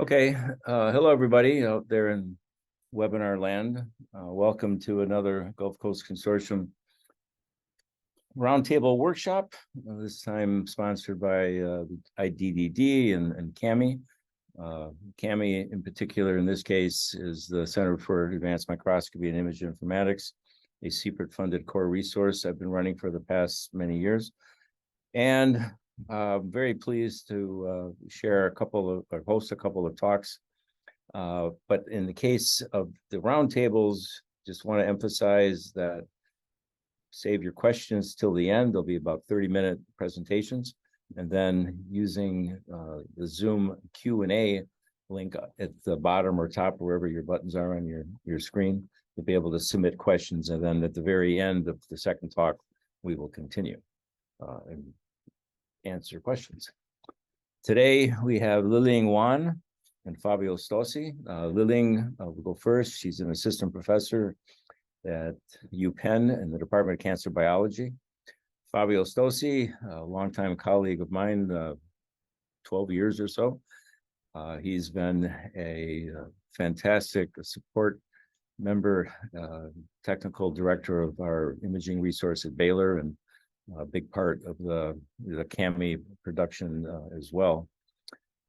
Okay, hello everybody out there in webinar land. Welcome to another Gulf Coast Consortium Roundtable workshop, this time sponsored by IDDD and CAMI. CAMI in particular, in this case, is the Center for Advanced Microscopy and Image Informatics, a CPRIT-funded core resource I've been running for the past many years. And very pleased to share a couple of, or host a couple of talks. But in the case of the roundtables, just want to emphasize that save your questions till the end. There'll be about 30-minute presentations. And then using the Zoom Q&A link at the bottom or top, wherever your buttons are on your screen, you'll be able to submit questions. And then at the very end of the second talk, we will continue and answer questions. Today, we have Liling Wan and Fabio Stossi. Liling will go first. She's an assistant professor at UPenn in the Department of Cancer Biology. Fabio Stossi, a longtime colleague of mine, 12 years or so. He's been a fantastic support member, technical director of our imaging resource at Baylor, and a big part of the CAMI production as well.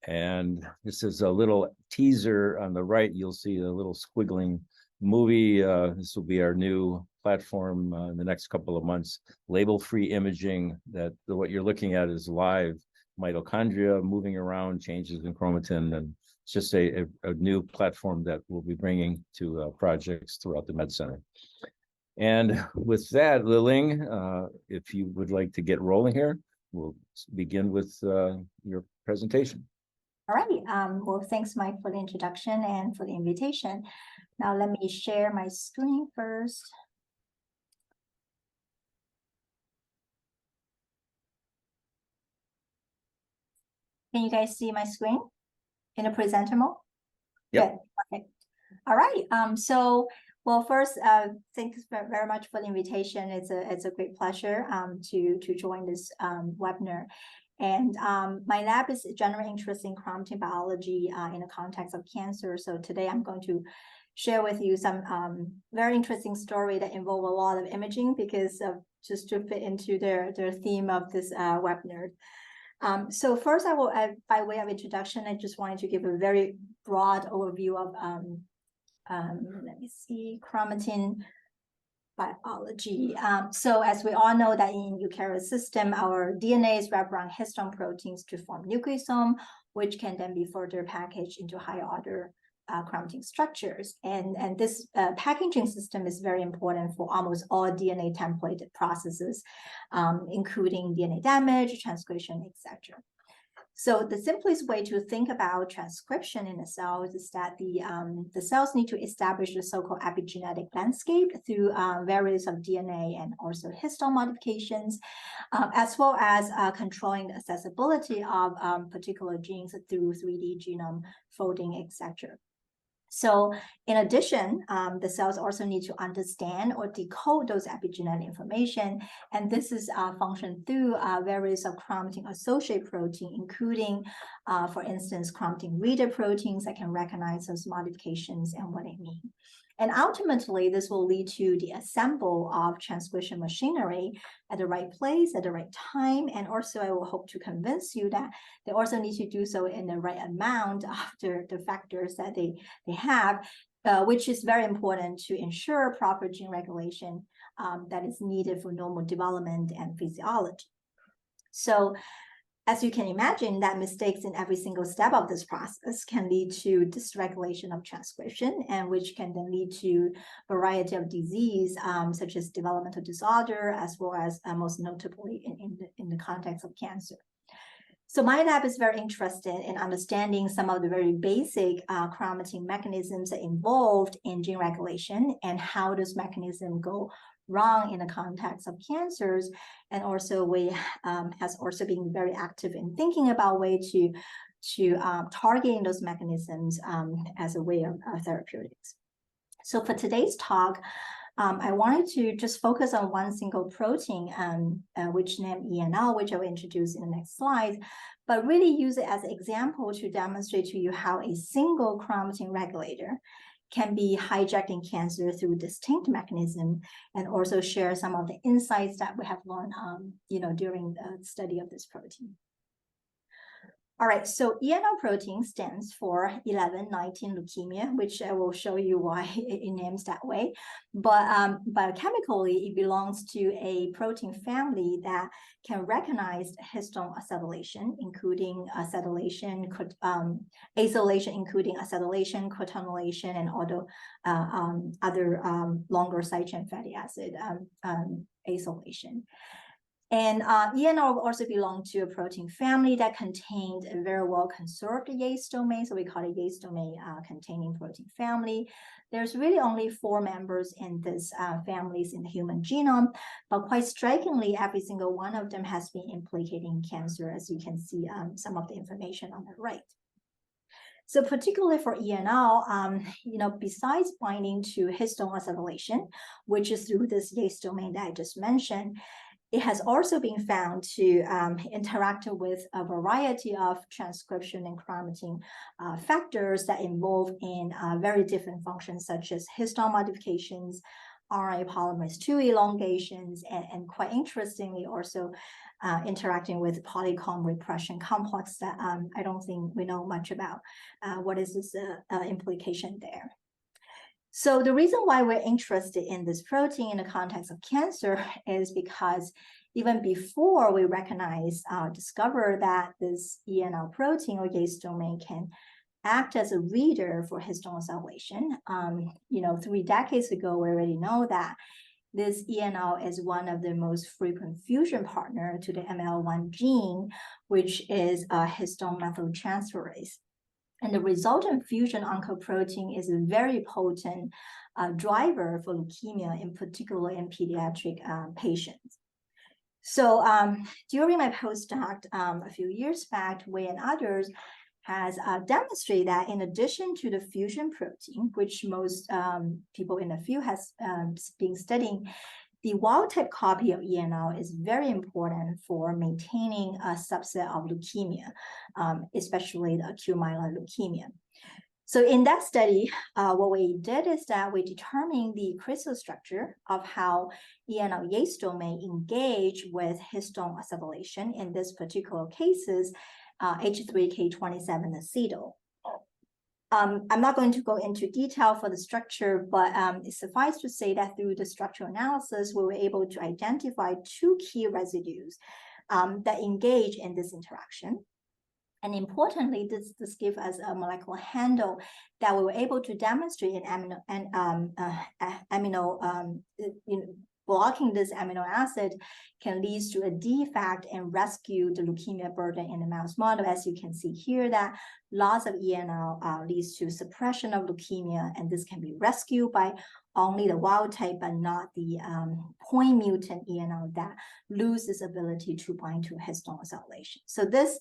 And this is a little teaser on the right. You'll see a little squiggling movie. This will be our new platform in the next couple of months. Label-free imaging, that what you're looking at is live mitochondria moving around, changes in chromatin, and it's just a new platform that we'll be bringing to projects throughout the Med Center. And with that, Liling, if you would like to get rolling here, we'll begin with your presentation. All right. Well, thanks, Mike, for the introduction and for the invitation. Now, let me share my screen first. Can you guys see my screen in a presenter mode? Yep. Good. Okay. All right. Well, first, thanks very much for the invitation. It's a great pleasure to join this webinar. And my lab is generally interested in chromatin biology in the context of cancer. So today I'm going to share with you some very interesting story that involve a lot of imaging, because just to fit into their theme of this webinar. So first, I will, by way of introduction, I just wanted to give a very broad overview of let me see, chromatin biology. So as we all know that in eukaryotic system, our DNA is wrapped around histone proteins to form nucleosome, which can then be further packaged into higher order chromatin structures. And this packaging system is very important for almost all DNA templated processes, including DNA damage, transcription, etc. So the simplest way to think about transcription in the cells is that the cells need to establish the so-called epigenetic landscape through various of DNA and also histone modifications, as well as controlling the accessibility of particular genes through 3D genome folding, etc. So in addition, the cells also need to understand or decode those epigenetic information. And this is functioned through various of chromatin associated protein, including, for instance, chromatin reader proteins that can recognize those modifications and what they mean. And ultimately, this will lead to the assemble of transcription machinery at the right place, at the right time. And also, I will hope to convince you that they also need to do so in the right amount of the factors that they have, which is very important to ensure proper gene regulation that is needed for normal development and physiology. So, as you can imagine, that mistakes in every single step of this process can lead to dysregulation of transcription, and which can then lead to a variety of disease, such as developmental disorder, as well as most notably in the context of cancer. So my lab is very interested in understanding some of the very basic chromatin mechanisms involved in gene regulation and how those mechanisms go wrong in the context of cancers. And also we has also been very active in thinking about way to targeting those mechanisms as a way of therapeutics. So for today's talk, I wanted to just focus on one single protein, which named ENL, which I will introduce in the next slide, but really use it as an example to demonstrate to you how a single chromatin regulator can be hijacked in cancer through distinct mechanism, and also share some of the insights that we have learned, during the study of this protein. All right, so ENL protein stands for 11-19 leukemia, which I will show you why it names that way. But biochemically, it belongs to a protein family that can recognize histone acetylation, including acetylation, acylation, including acetylation, cotranolation, and other longer side chain fatty acid acylation. And ENL also belonged to a protein family that contained a very well-conserved Yates domain, so we call it Yates domain containing protein family. There's really only 4 members in this families in the human genome, but quite strikingly, every single one of them has been implicated in cancer, as you can see some of the information on the right. So particularly for ENL, besides binding to histone acetylation, which is through this Yates domain that I just mentioned, it has also been found to interact with a variety of transcription and chromatin factors that involve in very different functions, such as histone modifications, RNA polymerase II elongations, and quite interestingly, also interacting with polycomb repression complex that I don't think we know much about. What is this implication there? So the reason why we're interested in this protein in the context of cancer is because even before we discover that this ENL protein or Yates domain can act as a reader for histone acetylation, 3 decades ago, we already know that this ENL is one of the most frequent fusion partner to the ML1 gene, which is a histone methyltransferase. And the resultant fusion oncoprotein is a very potent driver for leukemia, in particular in pediatric patients. So during my postdoc a few years back, Wei and others has demonstrated that in addition to the fusion protein, which most people in the field has been studying, the wild-type copy of ENL is very important for maintaining a subset of leukemia, especially the acute myeloid leukemia. So in that study, what we did is that we determined the crystal structure of how ENL Yates domain engage with histone acetylation, in this particular cases, H3K27 acetyl. I'm not going to go into detail for the structure, but it suffices to say that through the structural analysis, we were able to identify 2 key residues that engage in this interaction. And importantly, this gives us a molecular handle that we were able to demonstrate in blocking this amino acid can lead to a defect and rescue the leukemia burden in the mouse model. As you can see here, that loss of ENL leads to suppression of leukemia, and this can be rescued by only the wild type, but not the point mutant ENL that loses ability to bind to histone acetylation. So this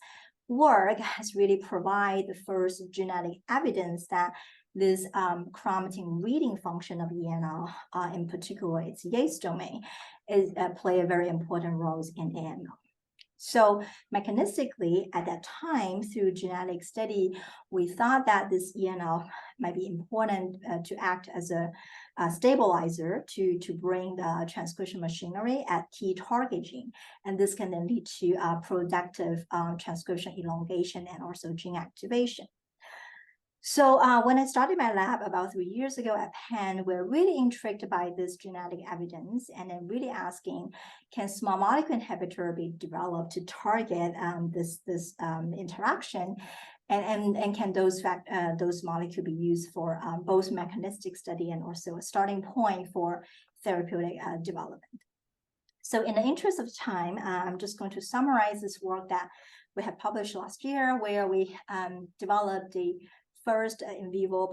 work has really provided the first genetic evidence that this chromatin reading function of ENL, in particular its Yates domain, play a very important role in AML. So mechanistically, at that time, through genetic study, we thought that this ENL might be important to act as a stabilizer to bring the transcription machinery at key target gene. And this can then lead to productive transcription elongation and also gene activation. So when I started my lab about 3 years ago at Penn, we're really intrigued by this genetic evidence, and then really asking, can small molecule inhibitor be developed to target this interaction, and can those molecules be used for both mechanistic study and also a starting point for therapeutic development? So in the interest of time, I'm just going to summarize this work that we have published last year, where we developed the first in vivo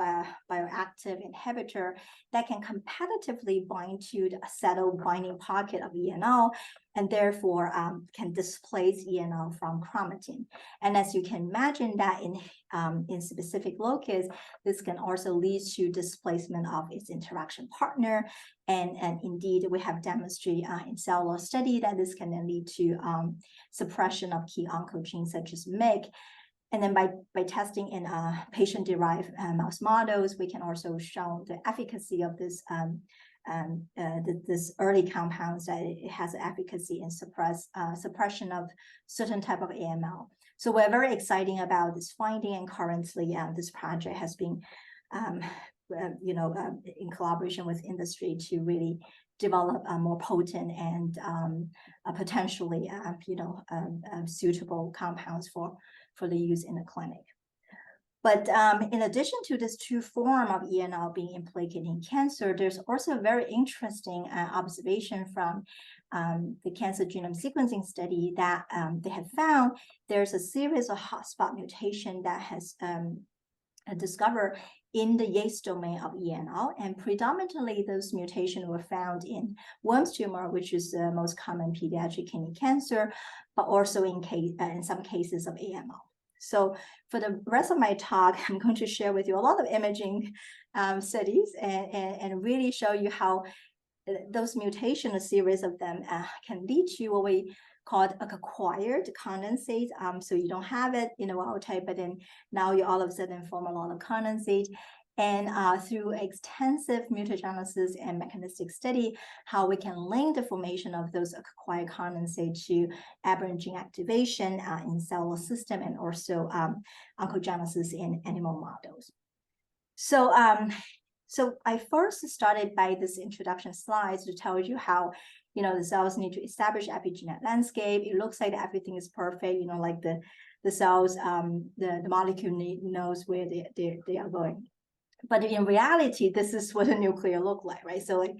bioactive inhibitor that can competitively bind to the settled binding pocket of ENO, and therefore can displace ENO from chromatin. And as you can imagine that in specific locus, this can also lead to displacement of its interaction partner. And indeed, we have demonstrated in cellular study that this can then lead to suppression of key oncogenes such as MYC. And then by testing in patient-derived mouse models, we can also show the efficacy of this this early compounds, that it has efficacy in suppression of certain type of AML. So we're very excited about this finding, and currently this project has been in collaboration with industry to really develop more potent and potentially suitable compounds for the use in the clinic. But in addition to this two form of ENL being implicated in cancer, there's also a very interesting observation from the cancer genome sequencing study that they have found there's a series of hotspot mutation that has discovered in the Yates domain of ENL, and predominantly those mutations were found in Worm's tumor, which is the most common pediatric kidney cancer, but also in some cases of AML. So for the rest of my talk, I'm going to share with you a lot of imaging studies and really show you how those mutations, a series of them, can lead to what we call acquired condensate. So you don't have it in a wild type, but then now you all of a sudden form a lot of condensate. And through extensive mutagenesis and mechanistic study, how we can link the formation of those acquired condensate to aberrant gene activation in cellular system, and also oncogenesis in animal models. So, so I first started by this introduction slides to tell you how the cells need to establish epigenetic landscape. It looks like everything is perfect, like the cells, the molecule knows where they are going. But in reality, this is what a nuclear look like, right? So like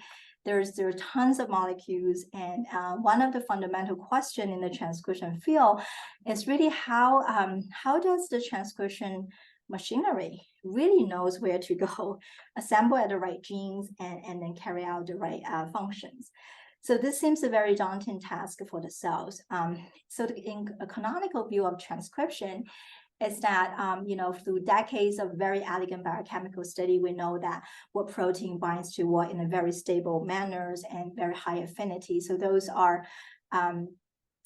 there are tons of molecules, and one of the fundamental question in the transcription field is really how does the transcription machinery really knows where to go, assemble at the right genes, and then carry out the right functions. So this seems a very daunting task for the cells. So in a canonical view of transcription is that, through decades of very elegant biochemical study, we know that what protein binds to what in a very stable manners and very high affinity. So those are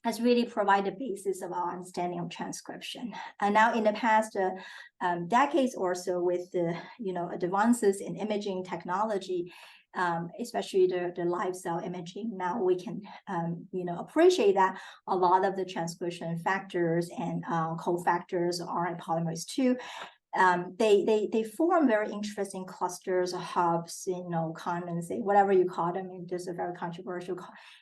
has really provided the basis of our understanding of transcription. And now in the past decades or so, with the advances in imaging technology, especially the live cell imaging, now we can appreciate that a lot of the transcription factors and cofactors, RNA polymerase II, they form very interesting clusters, hubs, condensate, whatever you call them. And there's a very controversial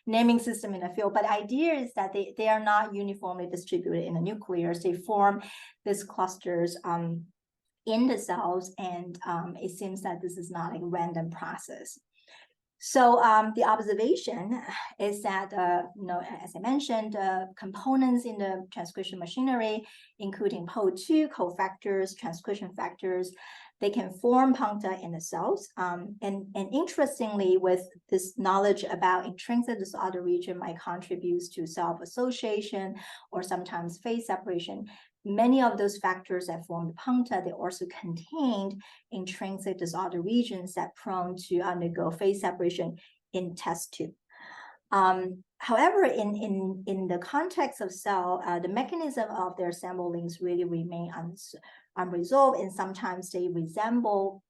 naming system in the field. But the idea is that they are not uniformly distributed in the nucleus. They form these clusters in the cells, and it seems that this is not a random process. So the observation is that, as I mentioned, components in the transcription machinery, including PO2, cofactors, transcription factors, they can form puncta in the cells. And interestingly, with this knowledge about intrinsic disorder region might contribute to self-association or sometimes phase separation, many of those factors that form the puncta, they also contained intrinsic disorder regions that prone to undergo phase separation in test tube. However, in the context of cell, the mechanism of their assemble links really remain unresolved, and sometimes they resemble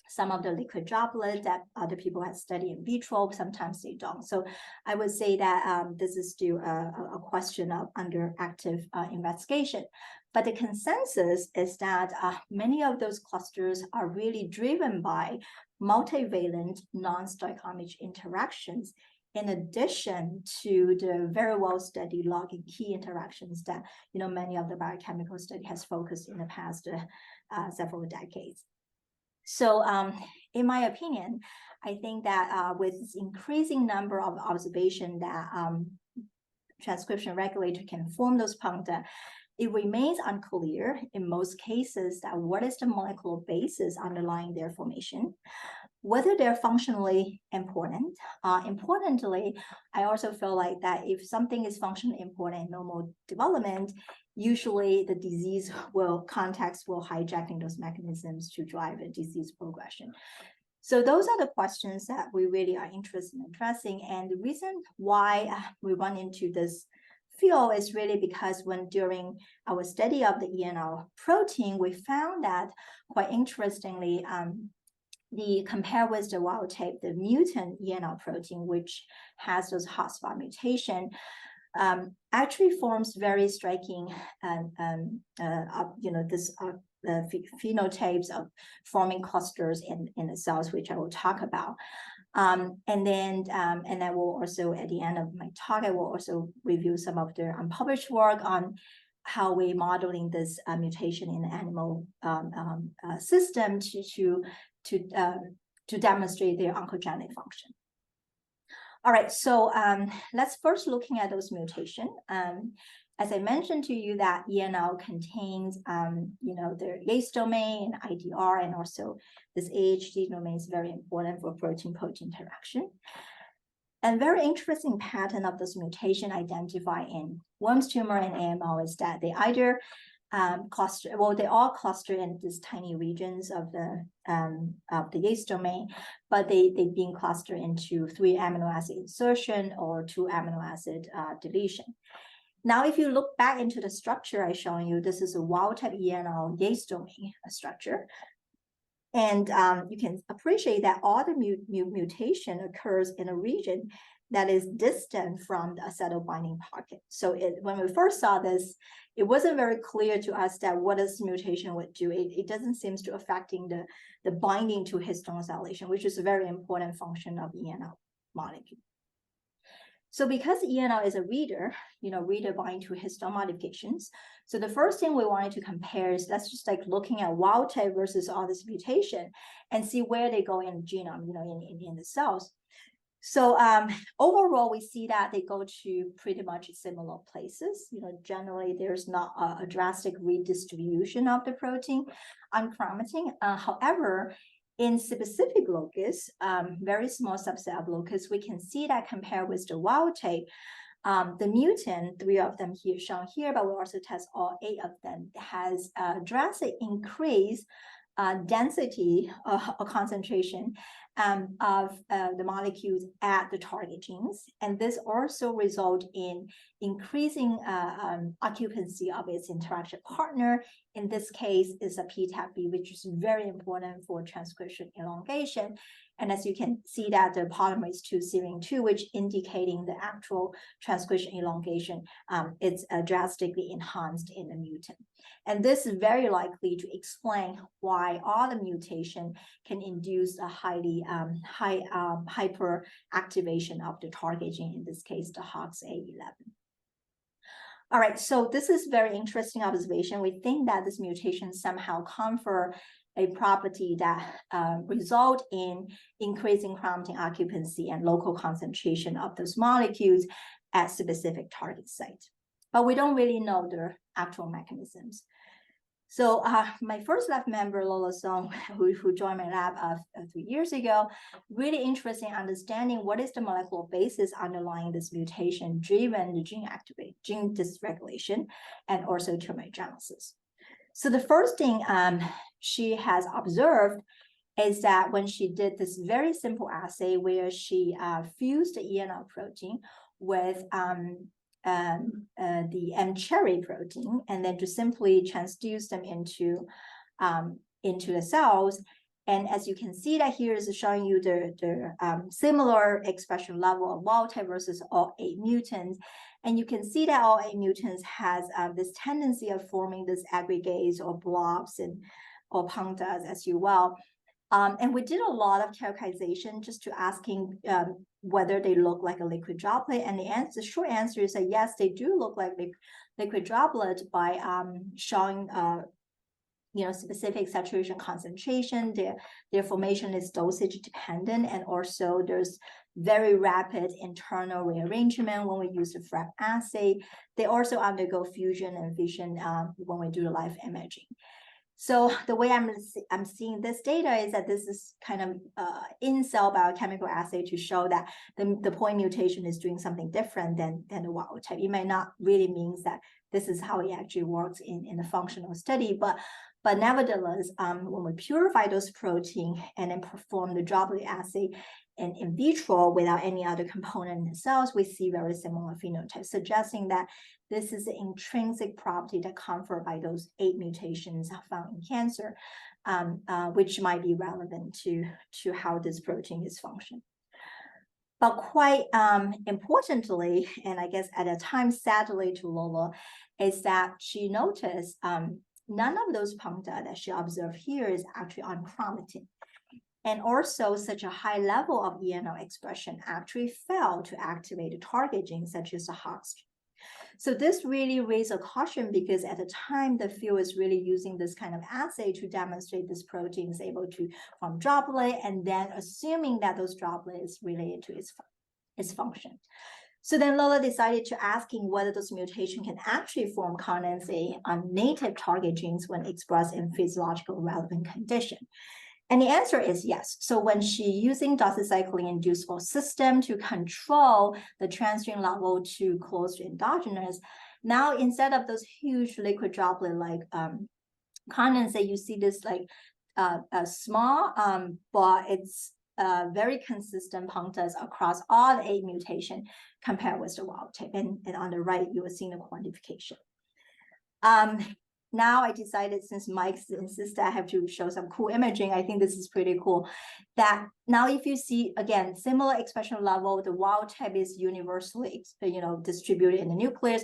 some of the liquid droplets that other people have studied in vitro, sometimes they don't. So I would say that this is still a question of under active investigation. But the consensus is that many of those clusters are really driven by multivalent non-stoichiometric interactions, in addition to the very well-studied logging key interactions that many of the biochemical study has focused in the past several decades. So in my opinion, I think that with this increasing number of observation that transcription regulator can form those puncta, it remains unclear in most cases that what is the molecular basis underlying their formation, whether they're functionally important. Importantly, I also feel like that if something is functionally important in normal development, usually the disease context will hijacking those mechanisms to drive a disease progression. So those are the questions that we really are interested in addressing. And the reason why we run into this field is really because during our study of the ENL protein, we found that quite interestingly, compared with the wild type, the mutant ENL protein, which has those hotspot mutation, actually forms very striking, phenotypes of forming clusters in the cells, which I will talk about. And then I will also, at the end of my talk, I will also review some of the unpublished work on how we're modeling this mutation in the animal system to demonstrate their oncogenic function. All right, so let's first looking at those mutations. As I mentioned to you, that ENL contains, the Yates domain, IDR, and also this AHD domain is very important for protein-protein interaction. And very interesting pattern of this mutation identified in worms tumor and AML is that they either they all cluster in these tiny regions of the Yates domain, but they being clustered into 3 amino acid insertion or 2 amino acid deletion. Now, if you look back into the structure I shown you, this is a wild type ENL Yates domain structure. And you can appreciate that all the mutation occurs in a region that is distant from the acetyl binding pocket. So when we first saw this, it wasn't very clear to us that what this mutation would do. It doesn't seem to affecting the binding to histone acylation, which is a very important function of ENL molecule. So because ENL is a reader, reader bind to histone modifications. So the first thing we wanted to compare is let's just like looking at wild type versus all this mutation and see where they go in the genome, in the cells. So overall, we see that they go to pretty much similar places. Generally, there's not a drastic redistribution of the protein on chromatin. However, in specific locus, very small subset of locus, we can see that compared with the wild type, the mutant, 3 of them here shown here, but we also test all 8 of them, has a drastic increase density or concentration of the molecules at the target genes. And this also result in increasing occupancy of its interaction partner. In this case, is a PTAB, which is very important for transcription elongation. And as you can see that the polymerase 2 serine 2, which indicating the actual transcription elongation, it's drastically enhanced in the mutant. And this is very likely to explain why all the mutation can induce a highly hyper activation of the target gene, in this case, the HOXA11. All right, so this is very interesting observation. We think that this mutation somehow confer a property that result in increasing chromatin occupancy and local concentration of those molecules at specific target site. But we don't really know the actual mechanisms. So my first lab member, Lola Song, who joined my lab 3 years ago, really interested in understanding what is the molecular basis underlying this mutation driven the gene dysregulation, and also tumorigenesis. So the first thing she has observed is that when she did this very simple assay where she fused the ENL protein with the M-cherry protein, and then to simply transduce them into the cells. And as you can see that here is showing you the similar expression level of wild type versus all 8 mutants. And you can see that all 8 mutants has this tendency of forming this aggregates or blobs or punctas as you will. And we did a lot of characterization just to asking whether they look like a liquid droplet. And the short answer is that yes, they do look like liquid droplet by showing specific saturation concentration. Their formation is dosage dependent, and also there's very rapid internal rearrangement when we use the FRAP assay. They also undergo fusion and fission when we do the live imaging. So the way I'm seeing this data is that this is kind of in-cell biochemical assay to show that the point mutation is doing something different than the wild type. It may not really means that this is how it actually works in a functional study, but nevertheless, when we purify those protein and then perform the droplet assay in vitro without any other component in the cells, we see very similar phenotypes, suggesting that this is an intrinsic property that conferred by those 8 mutations found in cancer, which might be relevant to how this protein is functioning. But quite importantly, and I guess at a time sadly to Lola, is that she noticed none of those puncta that she observed here is actually on chromatin. And also such a high level of ENO expression actually failed to activate the target genes such as the Hox gene. So this really raised a caution, because at the time the field is really using this kind of assay to demonstrate this protein is able to form droplet, and then assuming that those droplets related to its function. So then Lola decided to asking whether those mutations can actually form condensate on native target genes when expressed in physiological relevant condition. And the answer is yes. So when she using doxycycline-induced flow system to control the transgene level to close to endogenous, now instead of those huge liquid droplet like condensate, you see this like a small, but it's very consistent punctas across all the 8 mutations compared with the wild type. And on the right, you are seeing the quantification. Now I decided, since Mike insisted I have to show some cool imaging, I think this is pretty cool, that now if you see, again, similar expression level, the wild type is universally distributed in the nucleus,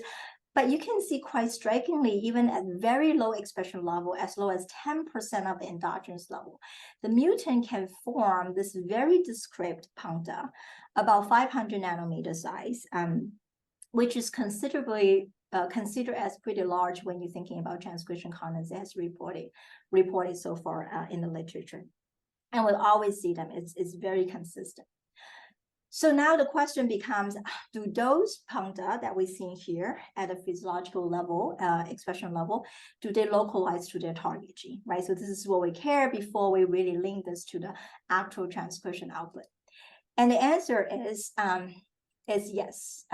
but you can see quite strikingly, even at very low expression level, as low as 10% of the endogenous level, the mutant can form this very discrete puncta, about 500 nanometer size, which is considerably considered as pretty large when you're thinking about transcription condensate as reported so far in the literature. And we'll always see them. It's very consistent. So now the question becomes, do those puncta that we see here at a physiological level, expression level, do they localize to their target gene, right? So this is what we care before we really link this to the actual transcription output. And the answer is yes.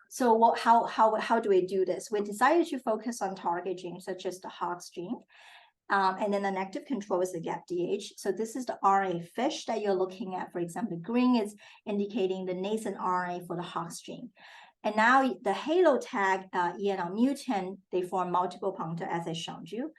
So how do we do this? We decided to focus on target genes such as the Hox gene. And then the negative control is the GAPDH. So this is the RNA fish that you're looking at. For example, the green is indicating the nascent RNA for the Hox gene. And now the halo tag ENL mutant, they form multiple puncta as I showed you.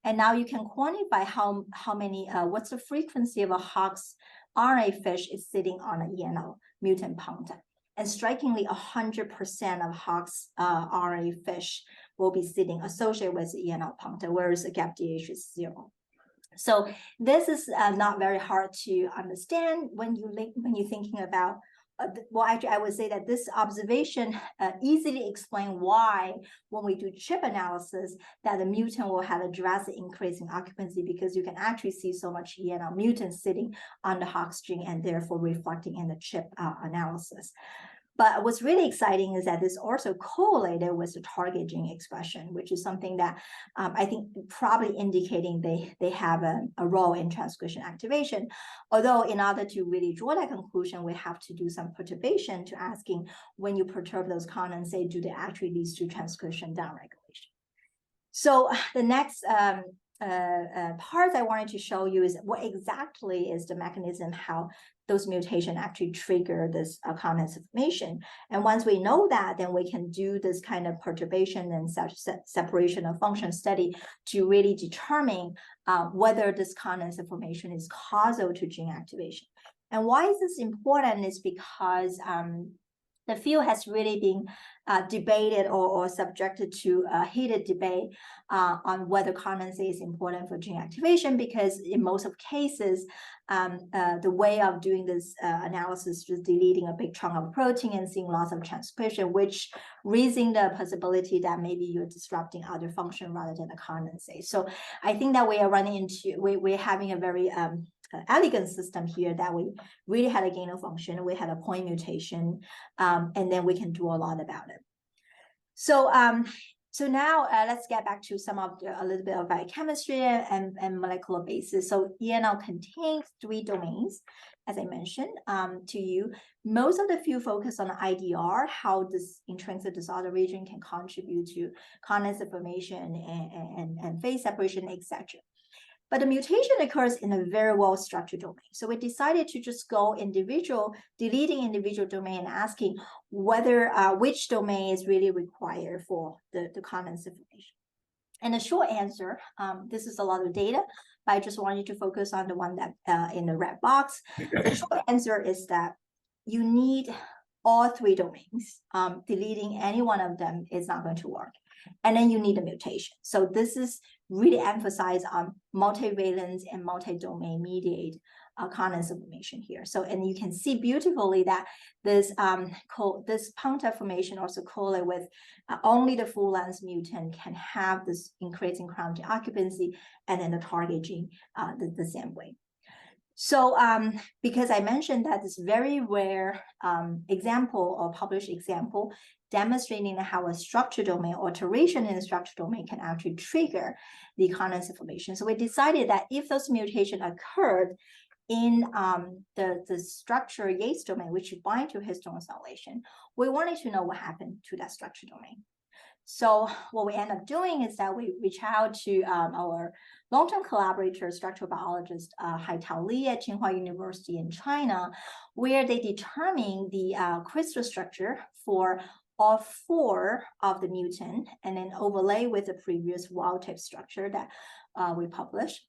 And now you can quantify how many, what's the frequency of a Hox RNA fish is sitting on an ENL mutant puncta. And strikingly, 100% of Hox RNA fish will be sitting associated with the ENL puncta, whereas the GAPDH is 0. So this is not very hard to understand when you're thinking about. Well, actually, I would say that this observation easily explains why, when we do chip analysis, that the mutant will have a drastic increase in occupancy, because you can actually see so much ENL mutant sitting on the Hox gene and therefore reflecting in the chip analysis. But what's really exciting is that this also correlated with the target gene expression, which is something that I think probably indicating they have a role in transcription activation. Although in order to really draw that conclusion, we have to do some perturbation to asking, when you perturb those condensate, do they actually lead to transcription downregulation? So the next part I wanted to show you is what exactly is the mechanism, how those mutations actually trigger this condensate formation. And once we know that, then we can do this kind of perturbation and separation of function study to really determine whether this condensate formation is causal to gene activation. And why is this important is because the field has really been debated or subjected to a heated debate on whether condensate is important for gene activation, because in most of cases, the way of doing this analysis is deleting a big chunk of protein and seeing lots of transcription, which raising the possibility that maybe you're disrupting other function rather than a condensate. So I think that we are running into, we're having a very elegant system here that we really had a gain of function, we had a point mutation, and then we can do a lot about it. So so now let's get back to some of a little bit of biochemistry and molecular basis. So ENL contains 3 domains, as I mentioned to you. Most of the field focus on IDR, how this intrinsic disorder region can contribute to condensate formation and phase separation, etc. But the mutation occurs in a very well-structured domain. So we decided to just go deleting individual domain and asking whether which domain is really required for the condensate formation. And the short answer, this is a lot of data, but I just want you to focus on the one that in the red box. The short answer is that you need all 3 domains. Deleting any one of them is not going to work. And then you need a mutation. So this is really emphasized on multivalence and multi-domain mediated condensate formation here. So, and you can see beautifully that this this punctate formation also correlate with only the full length mutant can have this increasing chromatin occupancy, and then the target gene the same way. So because I mentioned that this very rare example or published example demonstrating how a structure domain alteration in the structure domain can actually trigger the condensate formation. So we decided that if those mutations occurred in the structure Yates domain, which bind to histone acetylation, we wanted to know what happened to that structure domain. So what we end up doing is that we reach out to our long-term collaborator, structural biologist Haitao Li at Tsinghua University in China, where they determine the crystal structure for all 4 of the mutant, and then overlay with the previous wild-type structure that we published.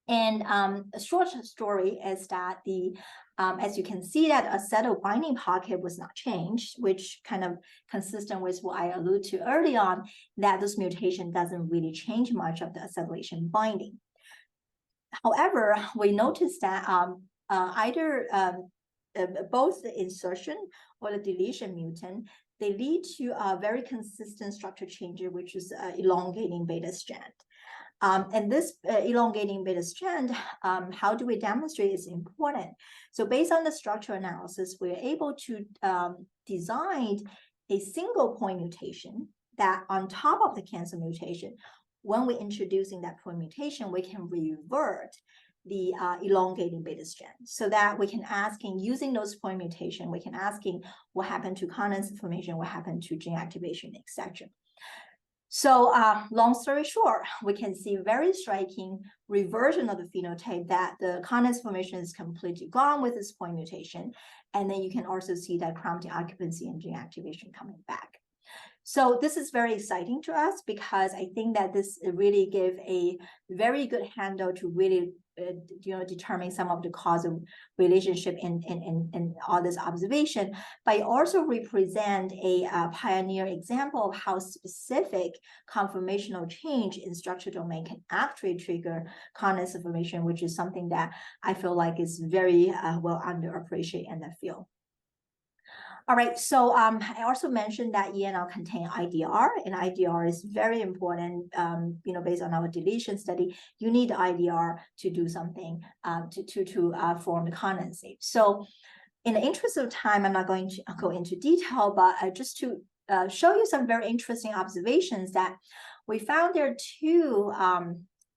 And a short story is that as you can see, that acetyl binding pocket was not changed, which kind of consistent with what I alluded to early on, that this mutation doesn't really change much of the acetylation binding. However, we noticed that either both the insertion or the deletion mutant, they lead to a very consistent structure change, which is elongating beta strand. And this elongating beta strand, how do we demonstrate is important? So based on the structural analysis, we're able to design a single point mutation that on top of the cancer mutation, when we're introducing that point mutation, we can revert the elongating beta strand, so that we can asking, using those point mutation, we can asking what happened to condensate formation, what happened to gene activation, etc. So long story short, we can see very striking reversion of the phenotype that the condensate formation is completely gone with this point mutation. And then you can also see that chromatin occupancy and gene activation coming back. So this is very exciting to us, because I think that this really give a very good handle to really determine some of the causal relationship in all this observation, but also represent a pioneer example of how specific conformational change in structure domain can actually trigger condensate formation, which is something that I feel like is very well underappreciated in the field. All right, so I also mentioned that ENL contain IDR, and IDR is very important. Based on our deletion study, you need IDR to do something to form the condensate. So, in the interest of time, I'm not going to go into detail, but just to show you some very interesting observations that we found there are 2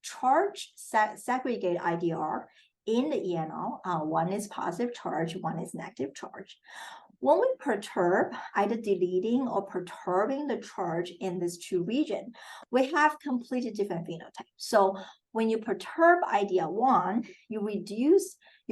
charge segregated IDR in the ENL. One is positive charge, one is negative charge. When we perturb, either deleting or perturbing the charge in these 2 regions, we have completely different phenotypes. So when you perturb IDR1, you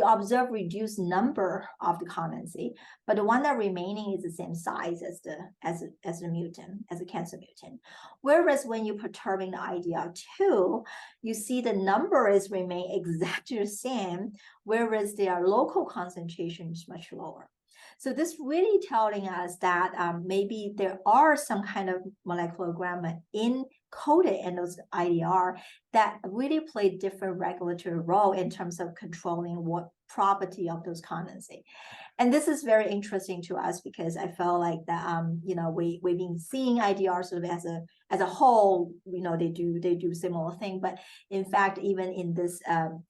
observe reduced number of the condensate, but the one that remaining is the same size as the mutant, as a cancer mutant. Whereas when you're perturbing the IDR2, you see the number is remain exactly the same, whereas their local concentration is much lower. So this really telling us that maybe there are some kind of molecular grammar encoded in those IDR that really play different regulatory role in terms of controlling what property of those condensate. And this is very interesting to us because I felt like that we've been seeing IDR sort of as a whole, they do similar thing, but in fact, even in this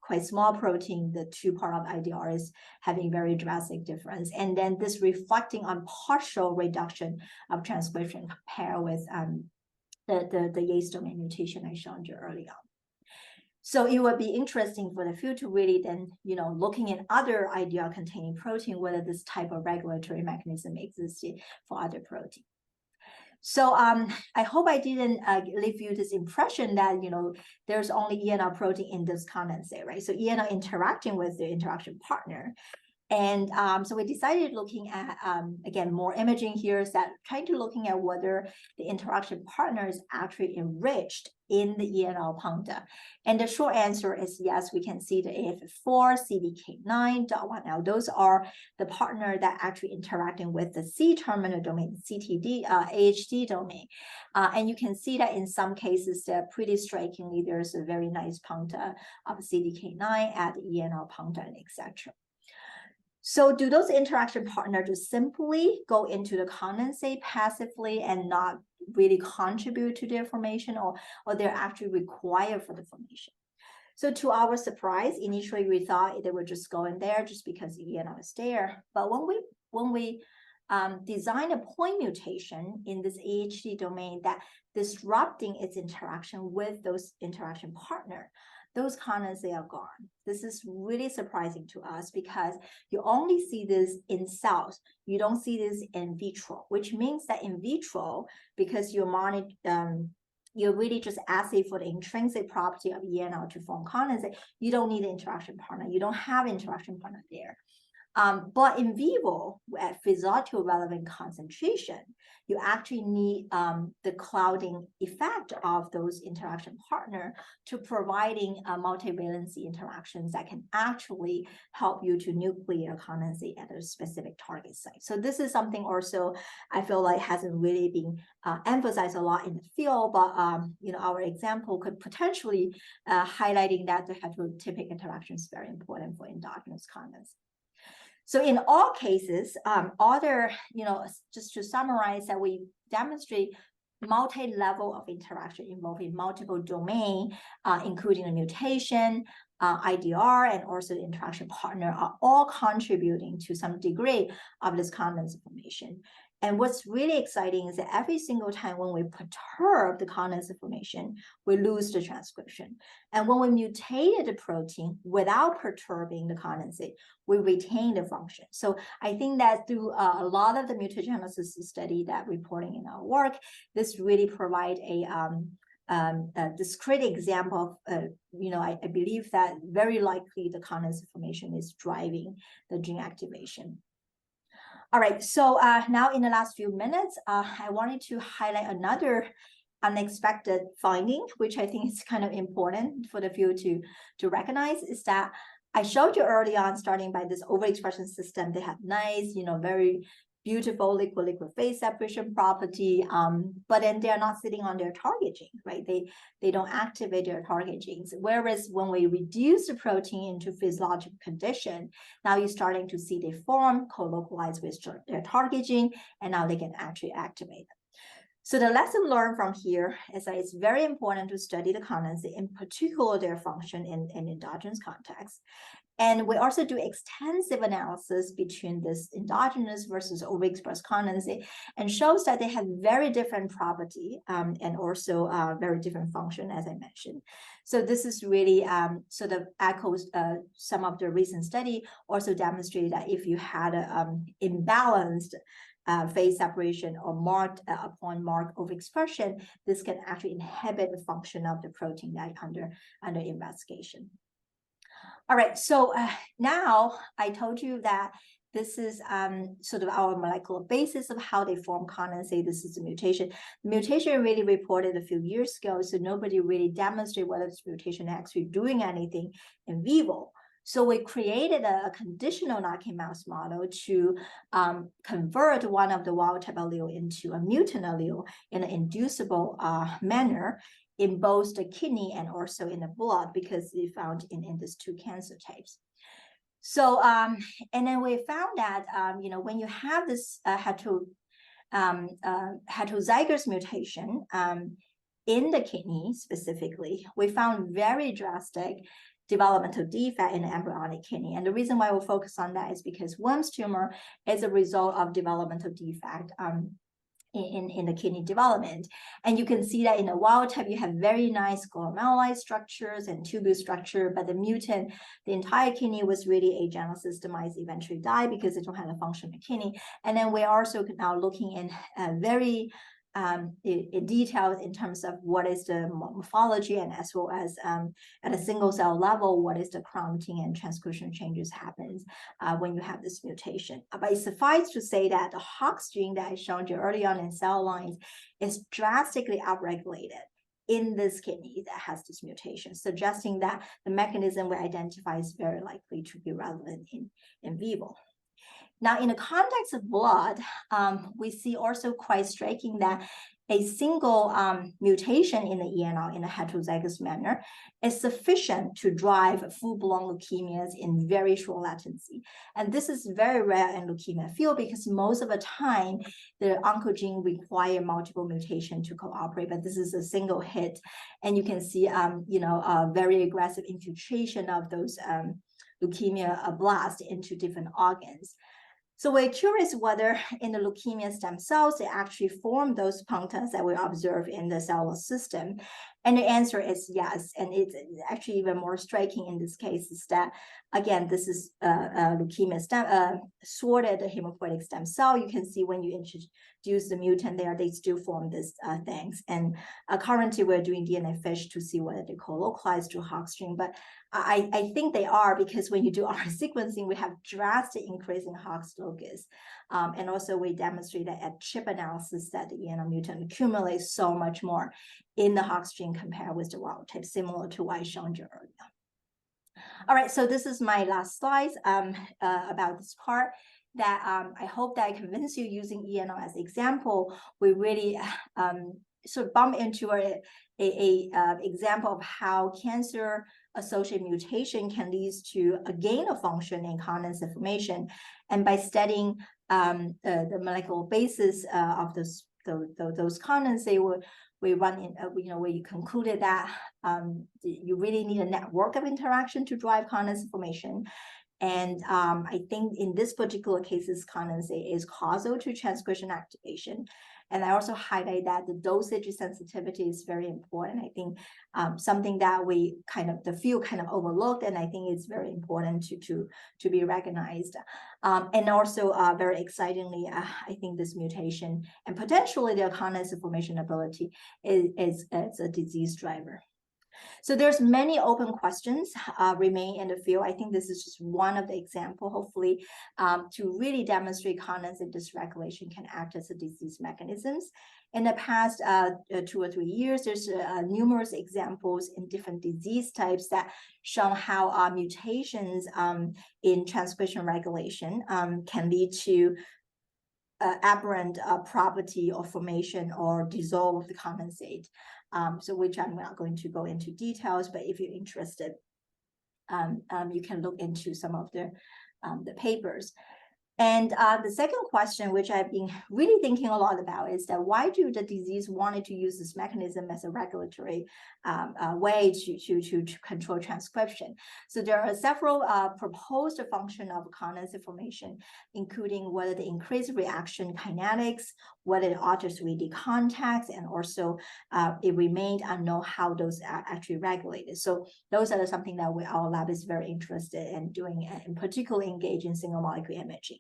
quite small protein, the two part of IDR is having very drastic difference. And then this reflecting on partial reduction of transcription compared with the Yates domain mutation I showed you earlier. So it would be interesting for the field to really then, looking at other IDR containing protein, whether this type of regulatory mechanism existed for other protein. So I hope I didn't leave you this impression that, there's only ENR protein in this condensate, right? So ENR interacting with the interaction partner. And so we decided looking at, again, more imaging here is that trying to looking at whether the interaction partner is actually enriched in the ENL puncta. And the short answer is yes, we can see the AF4, CDK9, DOT1. Now, those are the partner that actually interacting with the C-terminal domain, CTD, AHD domain. And you can see that in some cases, they're pretty strikingly, there's a very nice puncta of CDK9 at the ENL puncta, and etc. So do those interaction partners just simply go into the condensate passively and not really contribute to their formation, or they're actually required for the formation? So to our surprise, initially we thought they were just going there just because ENR is there. But when we design a point mutation in this AHD domain that disrupting its interaction with those interaction partner, those condensate are gone. This is really surprising to us because you only see this in cells. You don't see this in vitro, which means that in vitro, because you're really just assay for the intrinsic property of ENR to form condensate, you don't need an interaction partner. You don't have interaction partner there. But in vivo, at physiological relevant concentration, you actually need the clouding effect of those interaction partner to providing multivalency interactions that can actually help you to nuclear condensate at a specific target site. So this is something also I feel like hasn't really been emphasized a lot in the field, but our example could potentially highlighting that the heterotypic interaction is very important for endogenous condensate. So in all cases, just to summarize that we demonstrate multi-level of interaction involving multiple domain, including a mutation, IDR, and also the interaction partner are all contributing to some degree of this condensate formation. And what's really exciting is that every single time when we perturb the condensate formation, we lose the transcription. And when we mutated the protein without perturbing the condensate, we retain the function. So I think that through a lot of the mutagenesis study that we're reporting in our work, this really provide a discrete example of, I believe that very likely the condensate formation is driving the gene activation. All right, so now in the last few minutes, I wanted to highlight another unexpected finding, which I think is kind of important for the field to recognize, is that I showed you early on, starting by this overexpression system, they have nice, very beautiful liquid-liquid phase separation property, but then they're not sitting on their target gene, right? They don't activate their target genes. Whereas when we reduce the protein into physiological condition, now you're starting to see they form, co-localize with their target gene, and now they can actually activate them. So the lesson learned from here is that it's very important to study the condensate, in particular their function in endogenous context. And we also do extensive analysis between this endogenous versus overexpressed condensate, and shows that they have very different property and also very different function, as I mentioned. So this is really sort of echoes some of the recent study, also demonstrated that if you had an imbalanced phase separation or marked upon mark overexpression, this can actually inhibit the function of the protein that under investigation. All right, so now I told you that this is sort of our molecular basis of how they form condensate. This is a mutation. The mutation really reported a few years ago, so nobody really demonstrated whether this mutation actually doing anything in vivo. So we created a conditional knocking mouse model to convert one of the wild type allele into a mutant allele in an inducible manner in both the kidney and also in the blood, because we found in these two cancer types. So, and then we found that, when you have this heterozygous mutation in the kidney specifically, we found very drastic developmental defect in the embryonic kidney. And the reason why we'll focus on that is because Wilms tumor is a result of developmental defect in the kidney development. And you can see that in the wild type, you have very nice glomeruli structures and tubule structure, but the mutant, the entire kidney was really agenosystemized, eventually died because they don't have a functional kidney. And then we're also now looking in very in detail in terms of what is the morphology, and as well as at a single cell level, what is the chromatin and transcription changes happens when you have this mutation. But it suffices to say that the Hox gene that I showed you early on in cell lines is drastically upregulated in this kidney that has this mutation, suggesting that the mechanism we identify is very likely to be relevant in vivo. Now, in the context of blood, we see also quite striking that a single mutation in the ENR in a heterozygous manner is sufficient to drive full-blown leukemias in very short latency. And this is very rare in leukemia field because most of the time, the oncogene require multiple mutations to cooperate, but this is a single hit. And you can see, a very aggressive infiltration of those leukemia blast into different organs. So we're curious whether in the leukemia stem cells, they actually form those punctans that we observe in the cellular system. And the answer is yes. And it's actually even more striking in this case is that, again, this is leukemia stem, sorted hematopoietic stem cell. You can see when you introduce the mutant there, they still form these things. And currently we're doing DNA FISH to see whether they co-localize to Hox gene, but I think they are, because when you do our sequencing, we have drastic increase in Hox locus. And also we demonstrate that at chip analysis that the ENR mutant accumulates so much more in the Hox gene compared with the wild type, similar to what I showed you earlier. All right, so this is my last slide about this part. That I hope that I convince you using ENR as example, we really sort of bump into a example of how cancer-associated mutation can lead to a gain of function in condensed information. And by studying the molecular basis of those condens, we run in, where you concluded that you really need a network of interaction to drive condensed information. And I think in this particular case, condensate is causal to transcription activation. And I also highlight that the dosage sensitivity is very important. I think something that the field kind of overlooked, and I think it's very important to be recognized. And also very excitingly, I think this mutation and potentially the condensed information ability is a disease driver. So there's many open questions remain in the field. I think this is just one of the examples, hopefully, to really demonstrate condensate dysregulation can act as a disease mechanisms. In the past 2 or 3 years, there's numerous examples in different disease types that show how mutations in transcription regulation can lead to aberrant property or formation or dissolve the condensate. So which I'm not going to go into details, but if you're interested, you can look into some of the papers. And the second question, which I've been really thinking a lot about, is that why do the disease wanted to use this mechanism as a regulatory way to control transcription? So there are several proposed function of condensed information, including whether they increase reaction kinetics, whether it alters 3D contacts, and also it remained unknown how those are actually regulated. So those are something that our lab is very interested in doing, and particularly engage in single molecule imaging.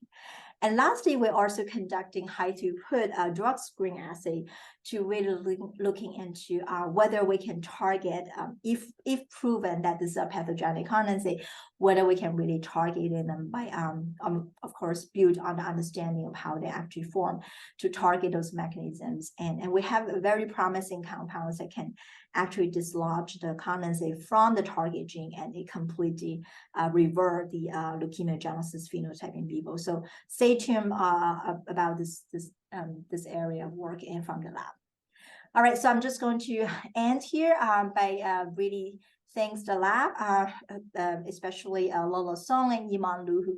And lastly, we're also conducting high throughput drug screen assay to really looking into whether we can target, if proven that this is a pathogenic condensate, whether we can really target them by, of course, build on the understanding of how they actually form to target those mechanisms. And we have very promising compounds that can actually dislodge the condensate from the target gene, and it completely revert the leukemiogenesis phenotype in vivo. So stay tuned about this area of work and from the lab. All right, so I'm just going to end here by really thanks the lab, especially Lolo Song and Yiman Lu, who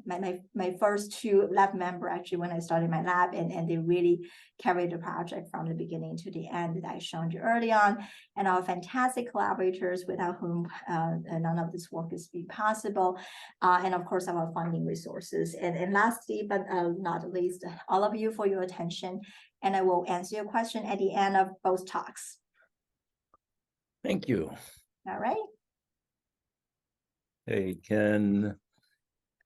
my first two lab member actually when I started my lab, and they really carried the project from the beginning to the end that I showed you early on, and our fantastic collaborators without whom none of this work is be possible, and of course our funding resources. And lastly, but not least, all of you for your attention, and I will answer your question at the end of both talks. Thank you. All right. Hey, can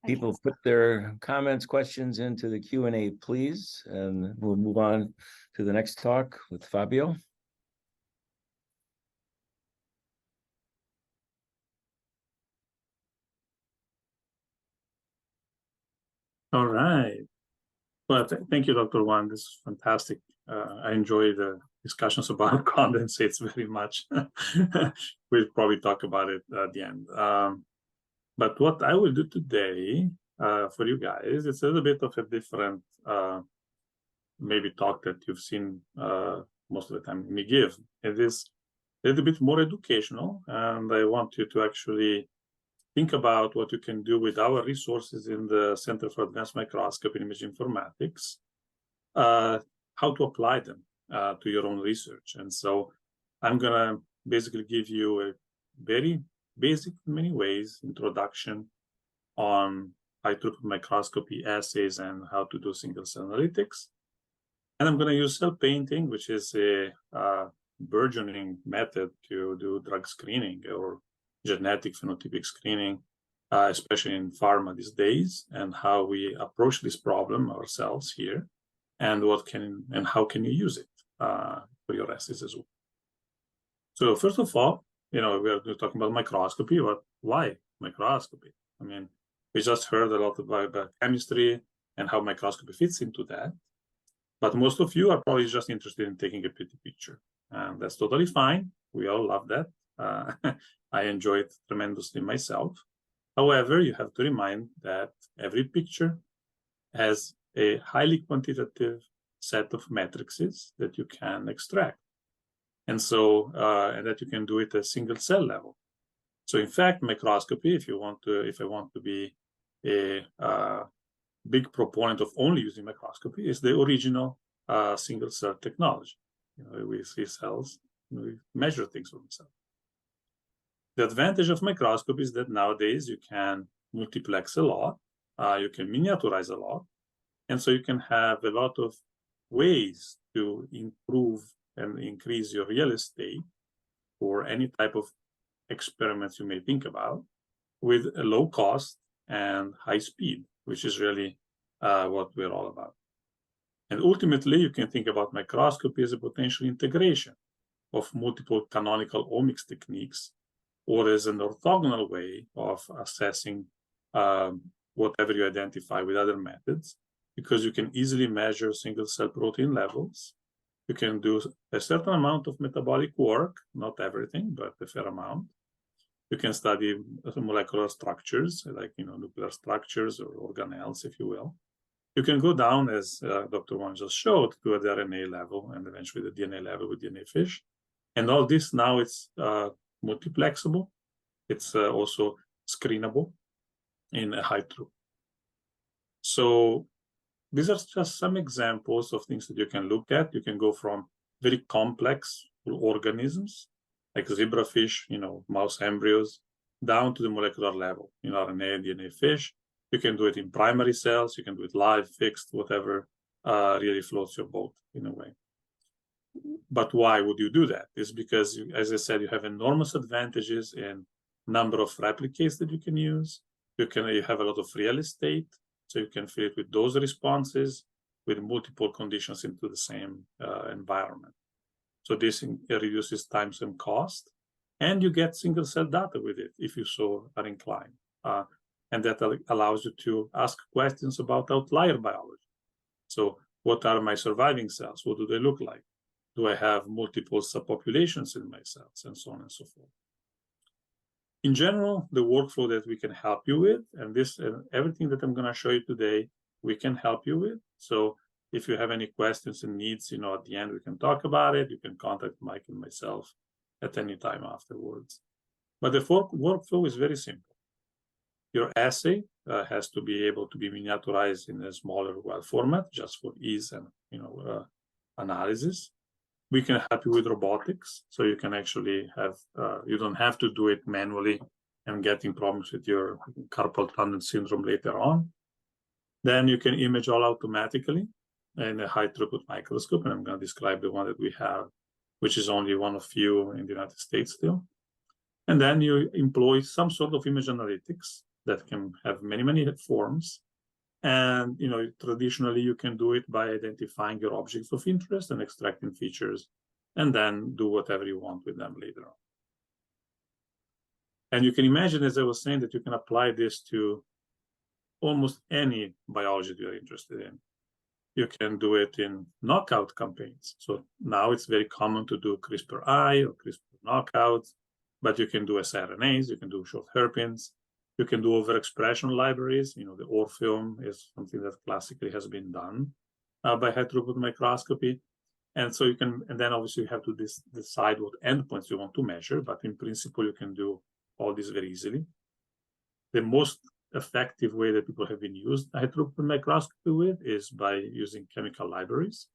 people put their comments, questions into the Q&A, please? And we'll move on to the next talk with Fabio. All right. Well, thank you, Dr. Wan. This is fantastic. I enjoy the discussions about condensates very much. We'll probably talk about it at the end. But what I will do today for you guys, it's a little bit of a different maybe talk that you've seen most of the time me give. It is a little bit more educational, and I want you to actually think about what you can do with our resources in the Center for Advanced Microscopy and Image Informatics, how to apply them to your own research. And so I'm going to basically give you a very basic, in many ways, introduction on high throughput microscopy assays and how to do single cell analytics. And I'm going to use cell painting, which is a burgeoning method to do drug screening or genetic phenotypic screening, especially in pharma these days, and how we approach this problem ourselves here, and how can you use it for your assays as well. So first of all, we are talking about microscopy, but why microscopy? I mean, we just heard a lot about chemistry and how microscopy fits into that, but most of you are probably just interested in taking a pretty picture, and that's totally fine. We all love that. I enjoy it tremendously myself. However, you have to remind that every picture has a highly quantitative set of matrices that you can extract. And so, and that you can do it at single cell level. So in fact, microscopy, if I want to be a big proponent of only using microscopy, is the original single cell technology. We see cells, we measure things for themselves. The advantage of microscopy is that nowadays you can multiplex a lot, you can miniaturize a lot, and so you can have a lot of ways to improve and increase your real estate for any type of experiments you may think about with a low cost and high speed, which is really what we're all about. And ultimately, you can think about microscopy as a potential integration of multiple canonical omics techniques, or as an orthogonal way of assessing whatever you identify with other methods, because you can easily measure single cell protein levels. You can do a certain amount of metabolic work, not everything, but a fair amount. You can study molecular structures, like nuclear structures or organelles, if you will. You can go down, as Dr. Wan just showed, to the RNA level and eventually the DNA level with DNA fish. And all this now it's multiplexable. It's also screenable in a high throughput. So these are just some examples of things that you can look at. You can go from very complex organisms like zebrafish, mouse embryos, down to the molecular level, RNA, DNA fish. You can do it in primary cells. You can do it live, fixed, whatever really floats your boat in a way. But why would you do that? It's because, as I said, you have enormous advantages in number of replicates that you can use. You have a lot of real estate. So you can fill it with those responses with multiple conditions into the same environment. So this reduces time and cost, and you get single cell data with it if you so are inclined. And that allows you to ask questions about outlier biology. So what are my surviving cells? What do they look like? Do I have multiple subpopulations in my cells, and so on and so forth? In general, the workflow that we can help you with, and this everything that I'm going to show you today, we can help you with. So if you have any questions and needs, at the end, we can talk about it. You can contact Mike and myself at any time afterwards. But the workflow is very simple. Your assay has to be able to be miniaturized in a smaller well format, just for ease and analysis. We can help you with robotics, so you can actually have you don't have to do it manually and getting problems with your carpal tunnel syndrome later on. Then you can image all automatically in a high throughput microscope, and I'm going to describe the one that we have, which is only one of few in the United States still. And then you employ some sort of image analytics that can have many forms. And traditionally you can do it by identifying your objects of interest and extracting features, and then do whatever you want with them later on. And you can imagine, as I was saying, that you can apply this to almost any biology that you're interested in. You can do it in knockout campaigns. So now it's very common to do CRISPR-I or CRISPR knockouts, but you can do siRNAs, you can do short hairpins, you can do overexpression libraries. The Orpheum is something that classically has been done by high throughput microscopy. And so you can, and then obviously you have to decide what endpoints you want to measure, but in principle, you can do all this very easily. The most effective way that people have been used high throughput microscopy with is by using chemical libraries.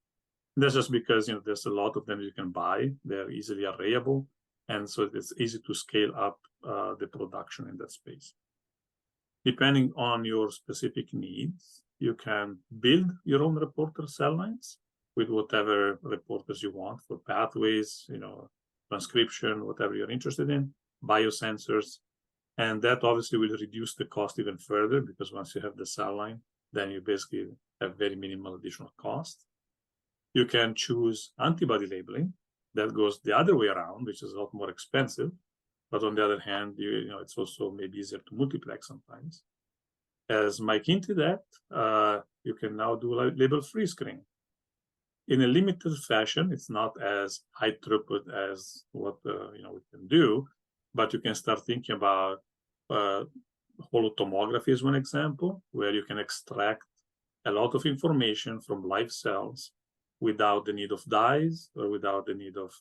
And that's just because, there's a lot of them you can buy. They're easily arrayable. And so it's easy to scale up the production in that space. Depending on your specific needs, you can build your own reporter cell lines with whatever reporters you want for pathways, transcription, whatever you're interested in, biosensors. And that obviously will reduce the cost even further, because once you have the cell line, then you basically have very minimal additional cost. You can choose antibody labeling. That goes the other way around, which is a lot more expensive. But on the other hand, it's also maybe easier to multiplex sometimes. As Mike hinted at, you can now do label-free screening. In a limited fashion, it's not as high throughput as what we can do, but you can start thinking about holotomography as one example, where you can extract a lot of information from live cells without the need of dyes or without the need of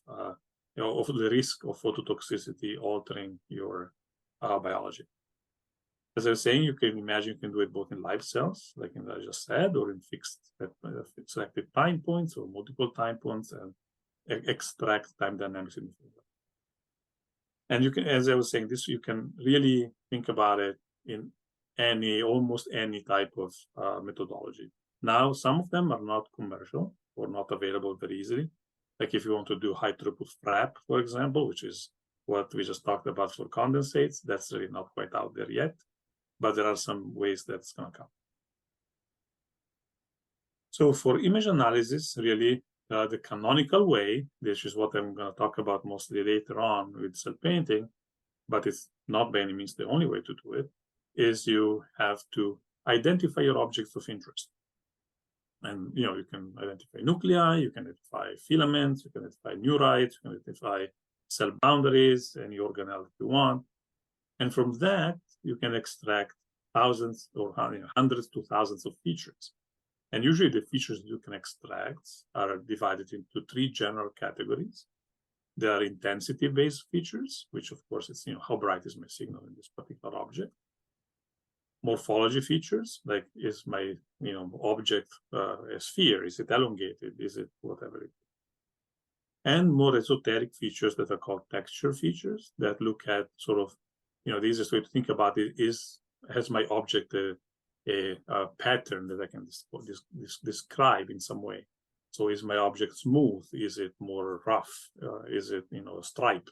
the risk of phototoxicity altering your biology. As I was saying, you can imagine you can do it both in live cells, like I just said, or in fixed selected time points or multiple time points, and extract time dynamics in the field. And you can, as I was saying, you can really think about it in almost any type of methodology. Now, some of them are not commercial or not available very easily. Like if you want to do high throughput prep, for example, which is what we just talked about for condensates, that's really not quite out there yet, but there are some ways that's going to come. So for image analysis, really, the canonical way, this is what I'm going to talk about mostly later on with cell painting, but it's not by any means the only way to do it, is you have to identify your objects of interest. And you can identify nuclei, you can identify filaments, you can identify neurites, you can identify cell boundaries, any organelle that you want. And from that, you can extract thousands or hundreds to thousands of features. And usually the features you can extract are divided into three general categories. There are intensity-based features, which of course is how bright is my signal in this particular object. Morphology features, like is my object a sphere? Is it elongated? Is it whatever it is? And more esoteric features that are called texture features that look at sort of the easiest way to think about it is, has my object a pattern that I can describe in some way? So is my object smooth? Is it more rough? Is it a stripe?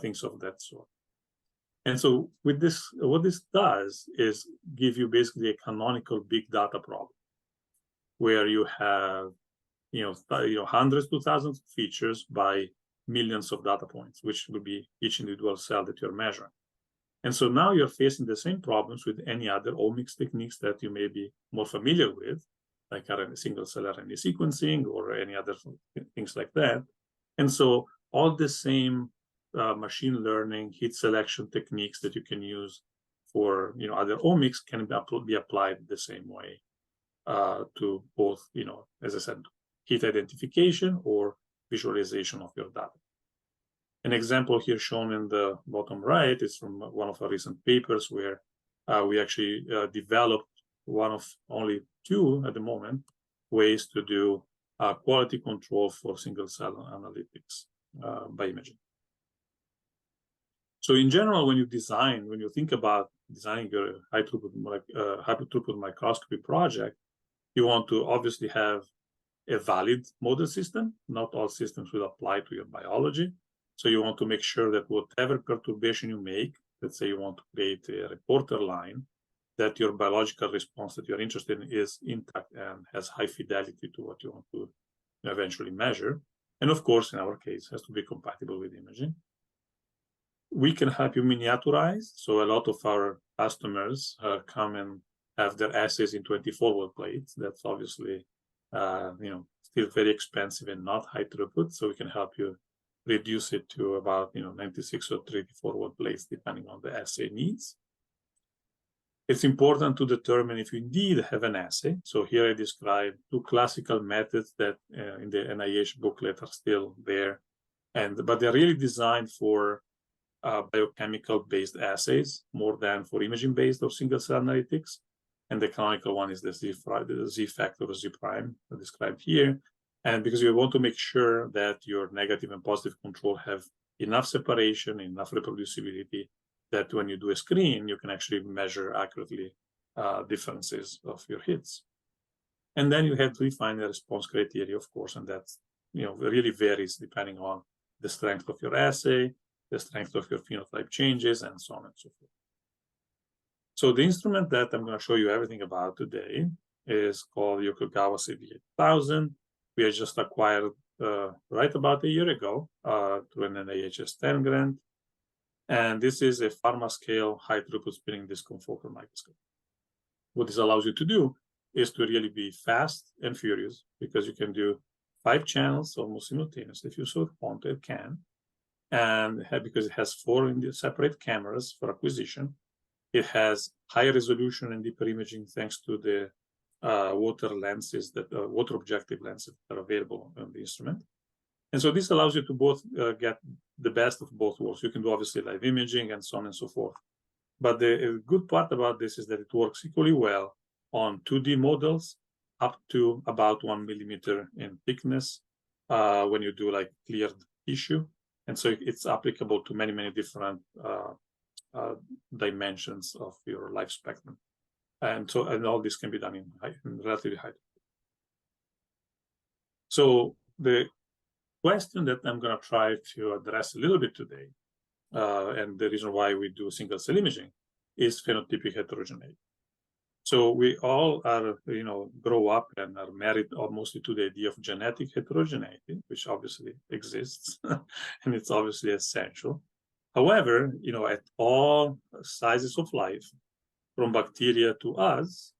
Things of that sort. And so with this, what this does is give you basically a canonical big data problem where you have, hundreds to thousands of features by millions of data points, which will be each individual cell that you're measuring. And so now you're facing the same problems with any other omics techniques that you may be more familiar with, like RNA, single cell RNA sequencing or any other things like that. And so all the same machine learning, heat selection techniques that you can use for other omics can be applied the same way to both, as I said, heat identification or visualization of your data. An example here shown in the bottom right is from one of our recent papers where we actually developed one of only two at the moment ways to do quality control for single cell analytics by imaging. So in general, when you think about designing your high throughput microscopy project, you want to obviously have a valid model system. Not all systems will apply to your biology. So you want to make sure that whatever perturbation you make, let's say you want to create a reporter line, that your biological response that you're interested in is intact and has high fidelity to what you want to eventually measure. And of course, in our case, has to be compatible with imaging. We can help you miniaturize. So a lot of our customers come and have their assays in 24-well plates. That's obviously, still very expensive and not high throughput. So we can help you reduce it to about 96 or 34-well plates, depending on the assay needs. It's important to determine if you indeed have an assay. So here I describe two classical methods that in the NIH booklet are still there, but they're really designed for biochemical-based assays more than for imaging-based or single-cell analytics. And the canonical one is the Z factor or Z prime described here. And because you want to make sure that your negative and positive control have enough separation, enough reproducibility, that when you do a screen, you can actually measure accurately differences of your hits. And then you have to define a response criteria, of course, and that really varies depending on the strength of your assay, the strength of your phenotype changes, and so on and so forth. So the instrument that I'm going to show you everything about today is called Yokogawa CV8000. We had just acquired right about a year ago through an NIH 10 grant. And this is a pharma scale high throughput spinning disk confocal microscope. What this allows you to do is to really be fast and furious, because you can do 5 channels almost simultaneously if you so want. It can. And because it has 4 separate cameras for acquisition, it has high resolution and deeper imaging thanks to the water lenses, water objective lenses that are available on the instrument. And so this allows you to both get the best of both worlds. You can do obviously live imaging and so on and so forth. But the good part about this is that it works equally well on 2D models up to about 1 millimeter in thickness when you do like cleared tissue. And so it's applicable to many, many different dimensions of your life spectrum. And all this can be done in relatively high. So the question that I'm going to try to address a little bit today, and the reason why we do single cell imaging, is phenotypic heterogeneity. So we all are, grow up and are married mostly to the idea of genetic heterogeneity, which obviously exists, and it's obviously essential. However, at all sizes of life, from bacteria to us,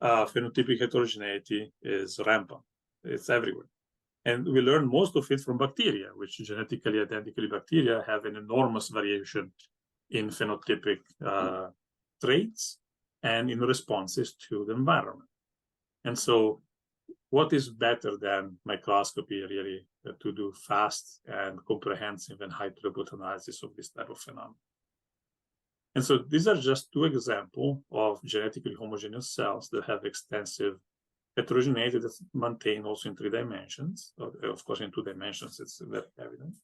phenotypic heterogeneity is rampant. It's everywhere. And we learn most of it from bacteria, which genetically identically bacteria have an enormous variation in phenotypic traits and in responses to the environment. And so what is better than microscopy really to do fast and comprehensive and high throughput analysis of this type of phenomenon? And so these are just 2 examples of genetically homogeneous cells that have extensive heterogeneity that's maintained also in 3 dimensions. Of course, in 2 dimensions, it's very evident.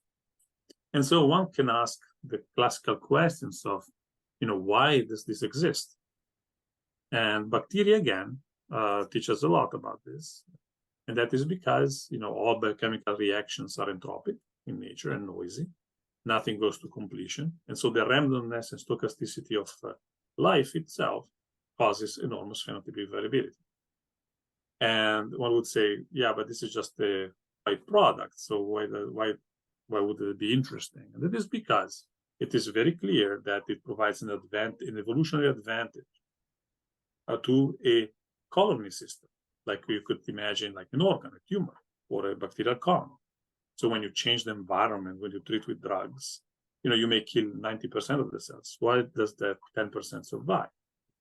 And so one can ask the classical questions of, why does this exist? And bacteria, again, teach us a lot about this. And that is because, all biochemical reactions are entropic in nature and noisy. nothing goes to completion. And so the randomness and stochasticity of life itself causes enormous phenotypic variability. And one would say, yeah, but this is just a byproduct. So why would it be interesting? And it is because it is very clear that it provides an evolutionary advantage to a colony system, like you could imagine, like an organ, a tumor, or a bacterial colony. So when you change the environment, when you treat with drugs, you may kill 90% of the cells. Why does that 10% survive?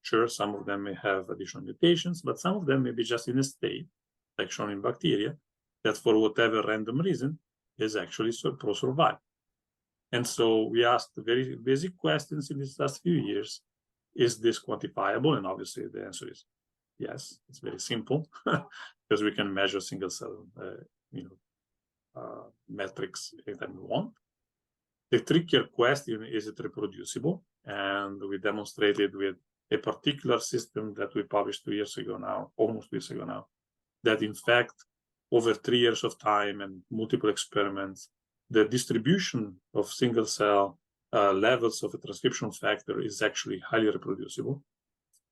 Sure, some of them may have additional mutations, but some of them may be just in a state, like shown in bacteria, that for whatever random reason is actually pro-survival. And so we asked very basic questions in these last few years. Is this quantifiable? And obviously the answer is yes. It's very simple because we can measure single cell metrics anytime we want. The trickier question is it reproducible? And we demonstrated with a particular system that we published 2 years ago now, almost 2 years ago now, that in fact, over 3 years of time and multiple experiments, the distribution of single cell levels of a transcription factor is actually highly reproducible.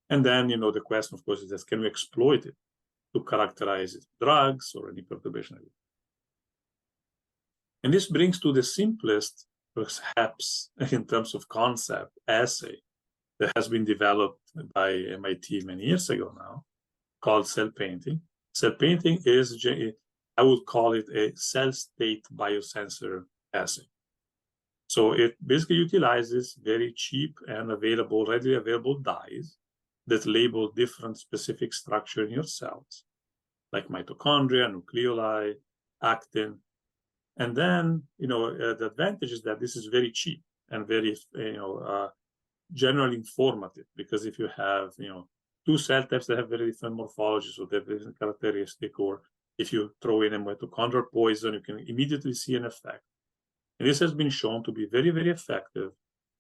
And then, the question, of course, is that can we exploit it to characterize drugs or any perturbation? And this brings to the simplest, perhaps in terms of concept, assay that has been developed by MIT many years ago now, called cell painting. Cell painting is, I would call it a cell state biosensor assay. So it basically utilizes very cheap and readily available dyes that label different specific structure in your cells, like mitochondria, nucleoli, actin. And then, the advantage is that this is very cheap and very, generally informative, because if you have, 2 cell types that have very different morphologies or different characteristic, or if you throw in a mitochondrial poison, you can immediately see an effect. And this has been shown to be very, very effective.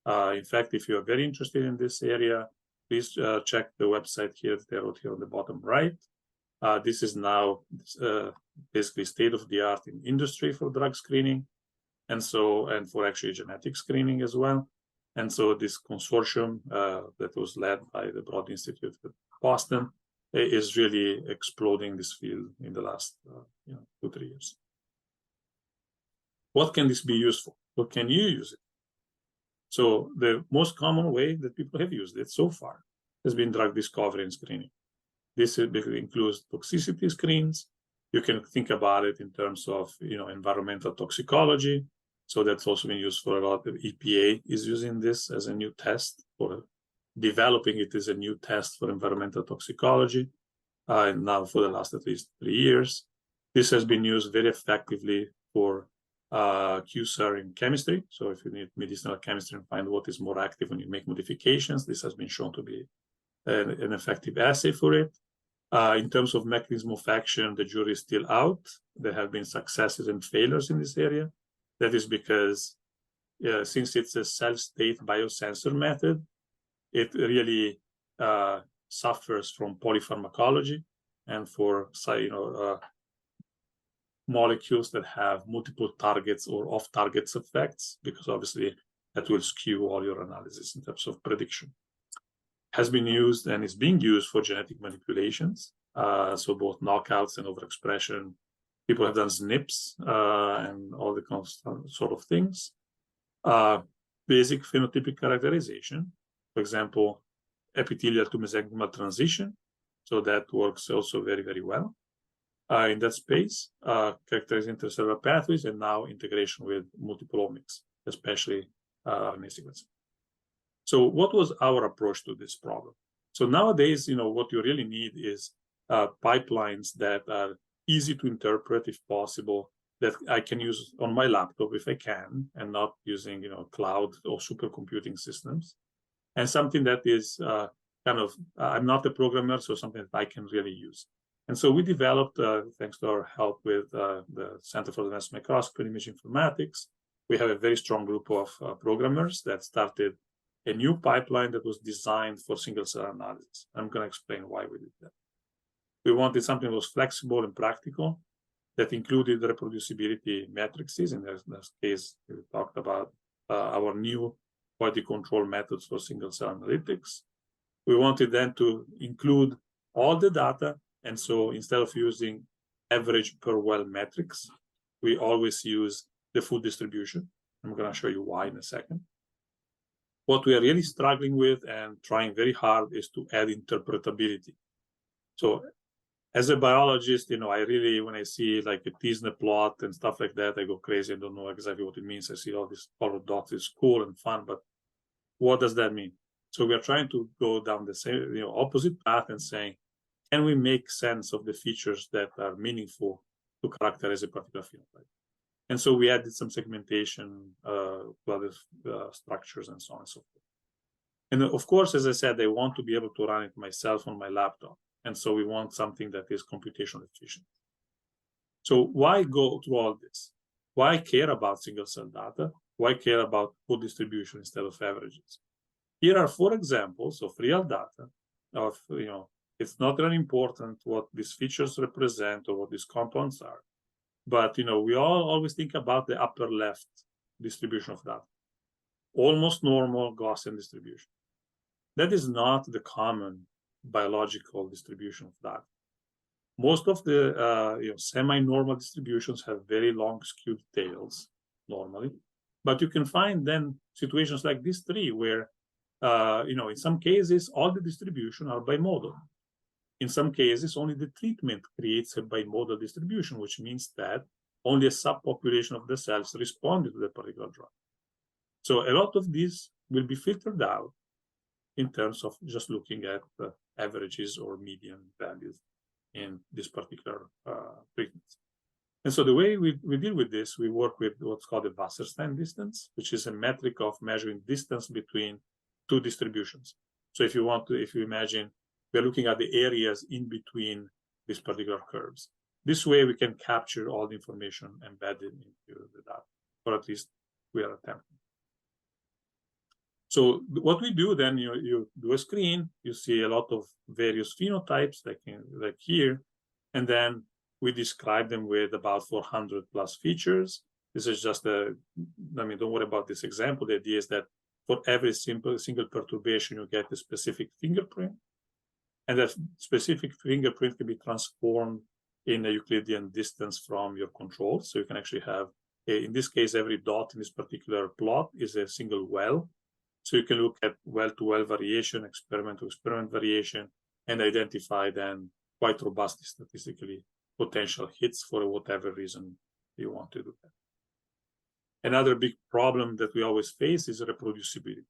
In fact, if you are very interested in this area, please check the website here that I wrote here on the bottom right. This is now basically state-of-the-art in industry for drug screening, and for actually genetic screening as well. And so this consortium that was led by the Broad Institute at Boston is really exploding this field in the last 2-3 years. What can this be used for? What can you use it? So the most common way that people have used it so far has been drug discovery and screening. This includes toxicity screens. You can think about it in terms of environmental toxicology. So that's also been used for a lot of EPA is using this as a new test, for developing it as a new test for environmental toxicology. And now for the last at least 3 years, this has been used very effectively for QSAR in chemistry. So if you need medicinal chemistry and find what is more active when you make modifications, this has been shown to be an effective assay for it. In terms of mechanism of action, the jury is still out. There have been successes and failures in this area. That is because since it's a cell state biosensor method, it really suffers from polypharmacology and for molecules that have multiple targets or off-targets effects, because obviously that will skew all your analysis in terms of prediction. Has been used and is being used for genetic manipulations, so both knockouts and overexpression. People have done SNPs and all the sort of things. Basic phenotypic characterization, for example, epithelial to mesenchymal transition. So that works also very, very well in that space. Characterizing intercellular pathways, and now integration with multiple omics, especially RNA sequencing. So what was our approach to this problem? So nowadays, what you really need is pipelines that are easy to interpret, if possible, that I can use on my laptop if I can, and not using, cloud or supercomputing systems. And something that is I'm not a programmer, so something that I can really use. And so we developed, thanks to our help with the Center for Advanced Microscopy and Image Informatics, we have a very strong group of programmers that started a new pipeline that was designed for single cell analysis. I'm going to explain why we did that. We wanted something that was flexible and practical, that included reproducibility matrices. In this case, we talked about our new quality control methods for single cell analytics. We wanted then to include all the data. And so instead of using average per well metrics, we always use the full distribution. I'm going to show you why in a second. What we are really struggling with and trying very hard is to add interpretability. So as a biologist, I really, when I see like a Tisne plot and stuff like that, I go crazy. I don't know exactly what it means. I see all these colored dots. It's cool and fun, but what does that mean? So we are trying to go down the same, opposite path and saying, can we make sense of the features that are meaningful to characterize a particular phenotype? And so we added some segmentation, other structures, and so on and so forth. And of course, as I said, I want to be able to run it myself on my laptop. And so we want something that is computationally efficient. So why go through all this? Why care about single cell data? Why care about full distribution instead of averages? Here are 4 examples of real data of, it's not really important what these features represent or what these compounds are. But, we all always think about the upper left distribution of data. Almost normal Gaussian distribution. That is not the common biological distribution of data. Most of the semi-normal distributions have very long skewed tails normally, but you can find then situations like these 3 where, in some cases, all the distribution are bimodal. In some cases, only the treatment creates a bimodal distribution, which means that only a subpopulation of the cells responded to the particular drug. So a lot of these will be filtered out in terms of just looking at averages or median values in this particular treatments. And so the way we deal with this, we work with what's called the Wasserstein distance, which is a metric of measuring distance between 2 distributions. So if you imagine, we're looking at the areas in between these particular curves. This way we can capture all the information embedded into the data, or at least we are attempting. So what we do then, you do a screen, you see a lot of various phenotypes like here, and then we describe them with about 400 plus features. This is just don't worry about this example. The idea is that for every single perturbation, you get a specific fingerprint, and that specific fingerprint can be transformed in a Euclidean distance from your control. So you can actually have, in this case, every dot in this particular plot is a single well. So you can look at well-to-well variation, experiment-to-experiment variation, and identify then quite robustly statistically potential hits for whatever reason you want to do that. Another big problem that we always face is reproducibility.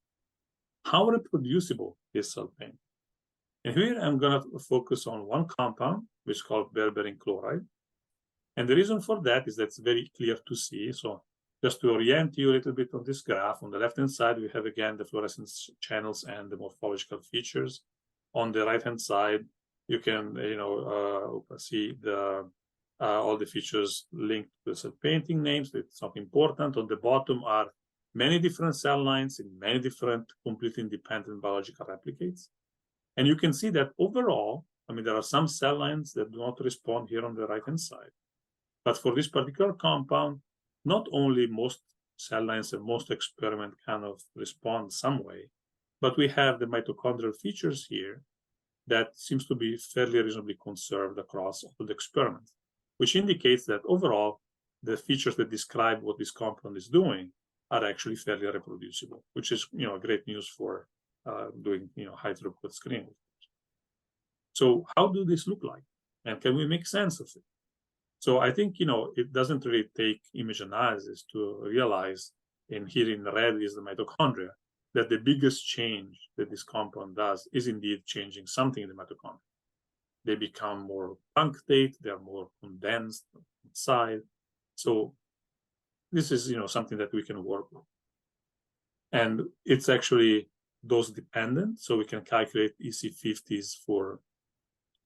How reproducible is cell painting? And here I'm going to focus on one compound, which is called berberine chloride. And the reason for that is that it's very clear to see. So just to orient you a little bit on this graph, on the left-hand side, we have again the fluorescence channels and the morphological features. On the right-hand side, you can see all the features linked to the cell painting names. It's not important. On the bottom are many different cell lines in many different completely independent biological replicates. And you can see that overall, there are some cell lines that do not respond here on the right-hand side. But for this particular compound, not only most cell lines and most experiment kind of respond some way, but we have the mitochondrial features here that seems to be fairly reasonably conserved across all the experiments, which indicates that overall, the features that describe what this compound is doing are actually fairly reproducible, which is great news for doing high throughput screening. So how do this look like? And can we make sense of it? So I think, it doesn't really take image analysis to realize, and here in red is the mitochondria, that the biggest change that this compound does is indeed changing something in the mitochondria. They become more punctate, they're more condensed inside. So this is, something that we can work with. And it's actually dose dependent, so we can calculate EC50s for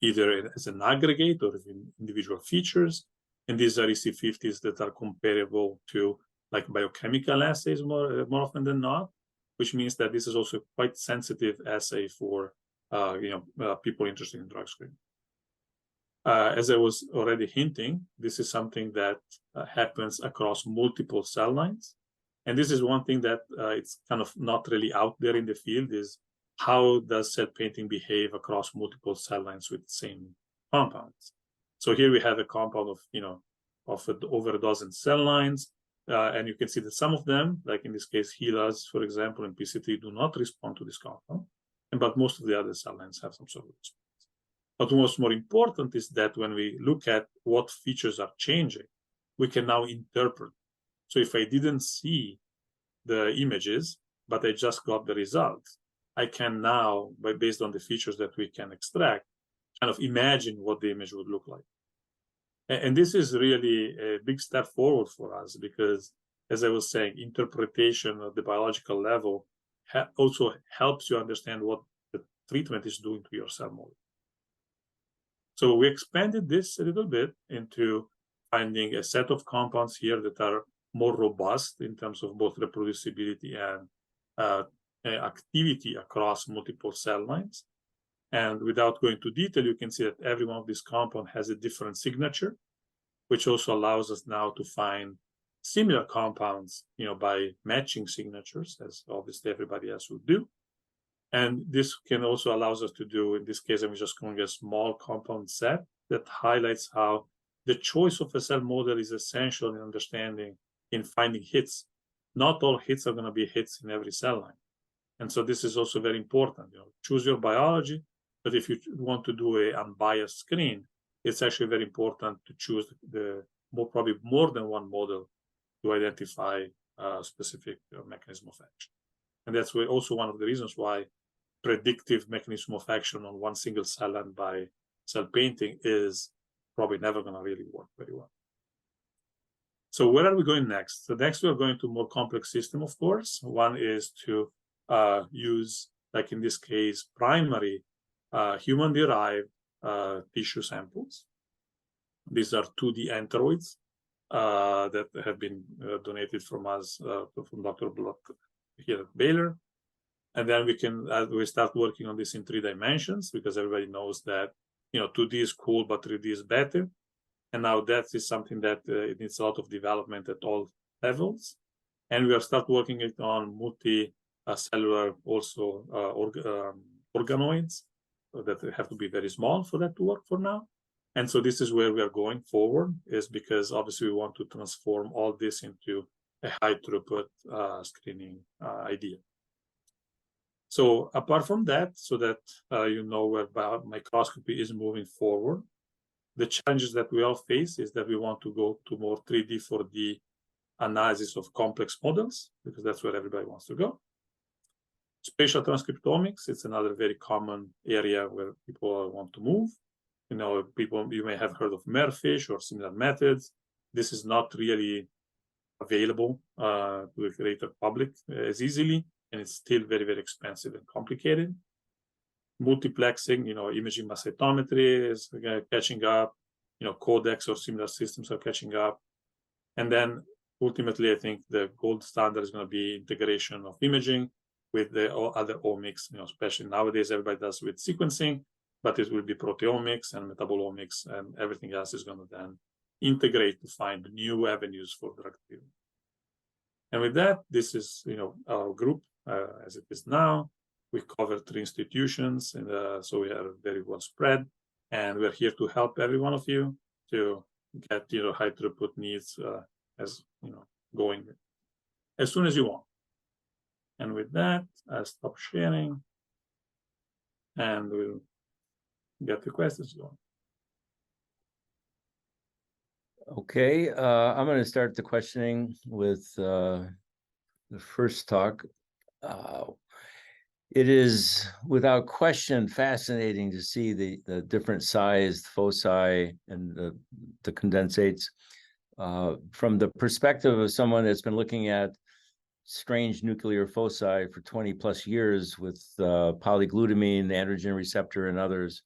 either as an aggregate or in individual features. And these are EC50s that are comparable to like biochemical assays more often than not, which means that this is also a quite sensitive assay for people interested in drug screening. As I was already hinting, this is something that happens across multiple cell lines. And this is one thing that it's kind of not really out there in the field, is how does cell painting behave across multiple cell lines with the same compounds. So here we have a compound of, over a dozen cell lines. And you can see that some of them, like in this case, HeLAs, for example, and PC3 do not respond to this compound. But most of the other cell lines have some sort of response. But what's more important is that when we look at what features are changing, we can now interpret. So if I didn't see the images, but I just got the results, I can now, based on the features that we can extract, kind of imagine what the image would look like. And this is really a big step forward for us because, as I was saying, interpretation at the biological level also helps you understand what the treatment is doing to your cell model. So we expanded this a little bit into finding a set of compounds here that are more robust in terms of both reproducibility and activity across multiple cell lines. And without going into detail, you can see that every one of these compounds has a different signature, which also allows us now to find similar compounds, by matching signatures, as obviously everybody else would do. And this can also allows us to do, in this case, I'm just calling a small compound set that highlights how the choice of a cell model is essential in understanding, in finding hits. Not all hits are going to be hits in every cell line. And so this is also very important. Choose your biology, but if you want to do an unbiased screen, it's actually very important to choose probably more than one model to identify a specific mechanism of action. And that's also one of the reasons why predictive mechanism of action on one single cell line by cell painting is probably never going to really work very well. So where are we going next? So next we are going to more complex system, of course. One is to use, like in this case, primary human-derived tissue samples. These are 2D enteroids that have been donated from us, from Dr. Block here at Baylor. And then we start working on this in 3 dimensions because everybody knows that 2D is cool, but 3D is better. And now that is something that it needs a lot of development at all levels. And we are start working it on multi-cellular also organoids that have to be very small for that to work for now. And so this is where we are going forward, is because obviously we want to transform all this into a high throughput screening idea. So apart from that, so that where microscopy is moving forward, the challenges that we all face is that we want to go to more 3D, 4D analysis of complex models, because that's where everybody wants to go. Spatial transcriptomics, it's another very common area where people want to move. You may have heard of MERFISH or similar methods. This is not really available to the greater public as easily, and it's still very, very expensive and complicated. Multiplexing, imaging mass cytometry is catching up, codecs or similar systems are catching up. And then ultimately, I think the gold standard is going to be integration of imaging with the other omics, especially nowadays, everybody does with sequencing, but it will be proteomics and metabolomics, and everything else is going to then integrate to find new avenues for drug treatment. And with that, this is, our group as it is now. We cover 3 institutions, and so we are very well spread, and we're here to help every one of you to get high throughput needs going as soon as you want. And with that, I'll stop sharing, and we'll get the questions going. Okay, I'm going to start the questioning with the first talk. It is without question fascinating to see the different sized foci and the condensates from the perspective of someone that's been looking at strange nuclear foci for 20 plus years with polyglutamine, the androgen receptor, and others.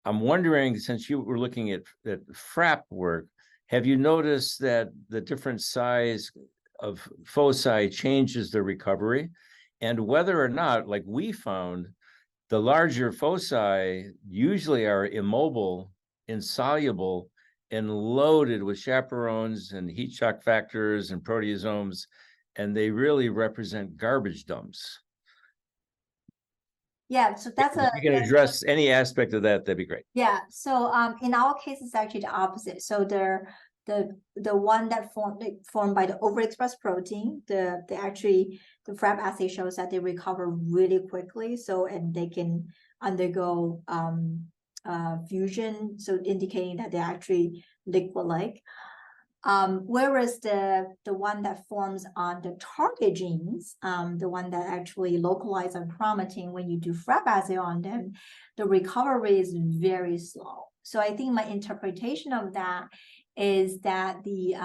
I'm wondering, since you were looking at FRAP work, have you noticed that the different size of foci changes the recovery? And whether or not, like we found, the larger foci usually are immobile, insoluble, and loaded with chaperones and heat shock factors and proteasomes. and they really represent garbage dumps. Yeah, so that's If you can address any aspect of that, that'd be great. yeah. So in our case, it's actually the opposite. So the one that formed by the overexpressed protein, the Frab assay shows that they recover really quickly. So and they can undergo fusion, so indicating that they're actually liquid-like. Whereas the one that forms on the target genes, the one that actually localize on chromatin, when you do Frab assay on them, the recovery is very slow. So I think my interpretation of that is that the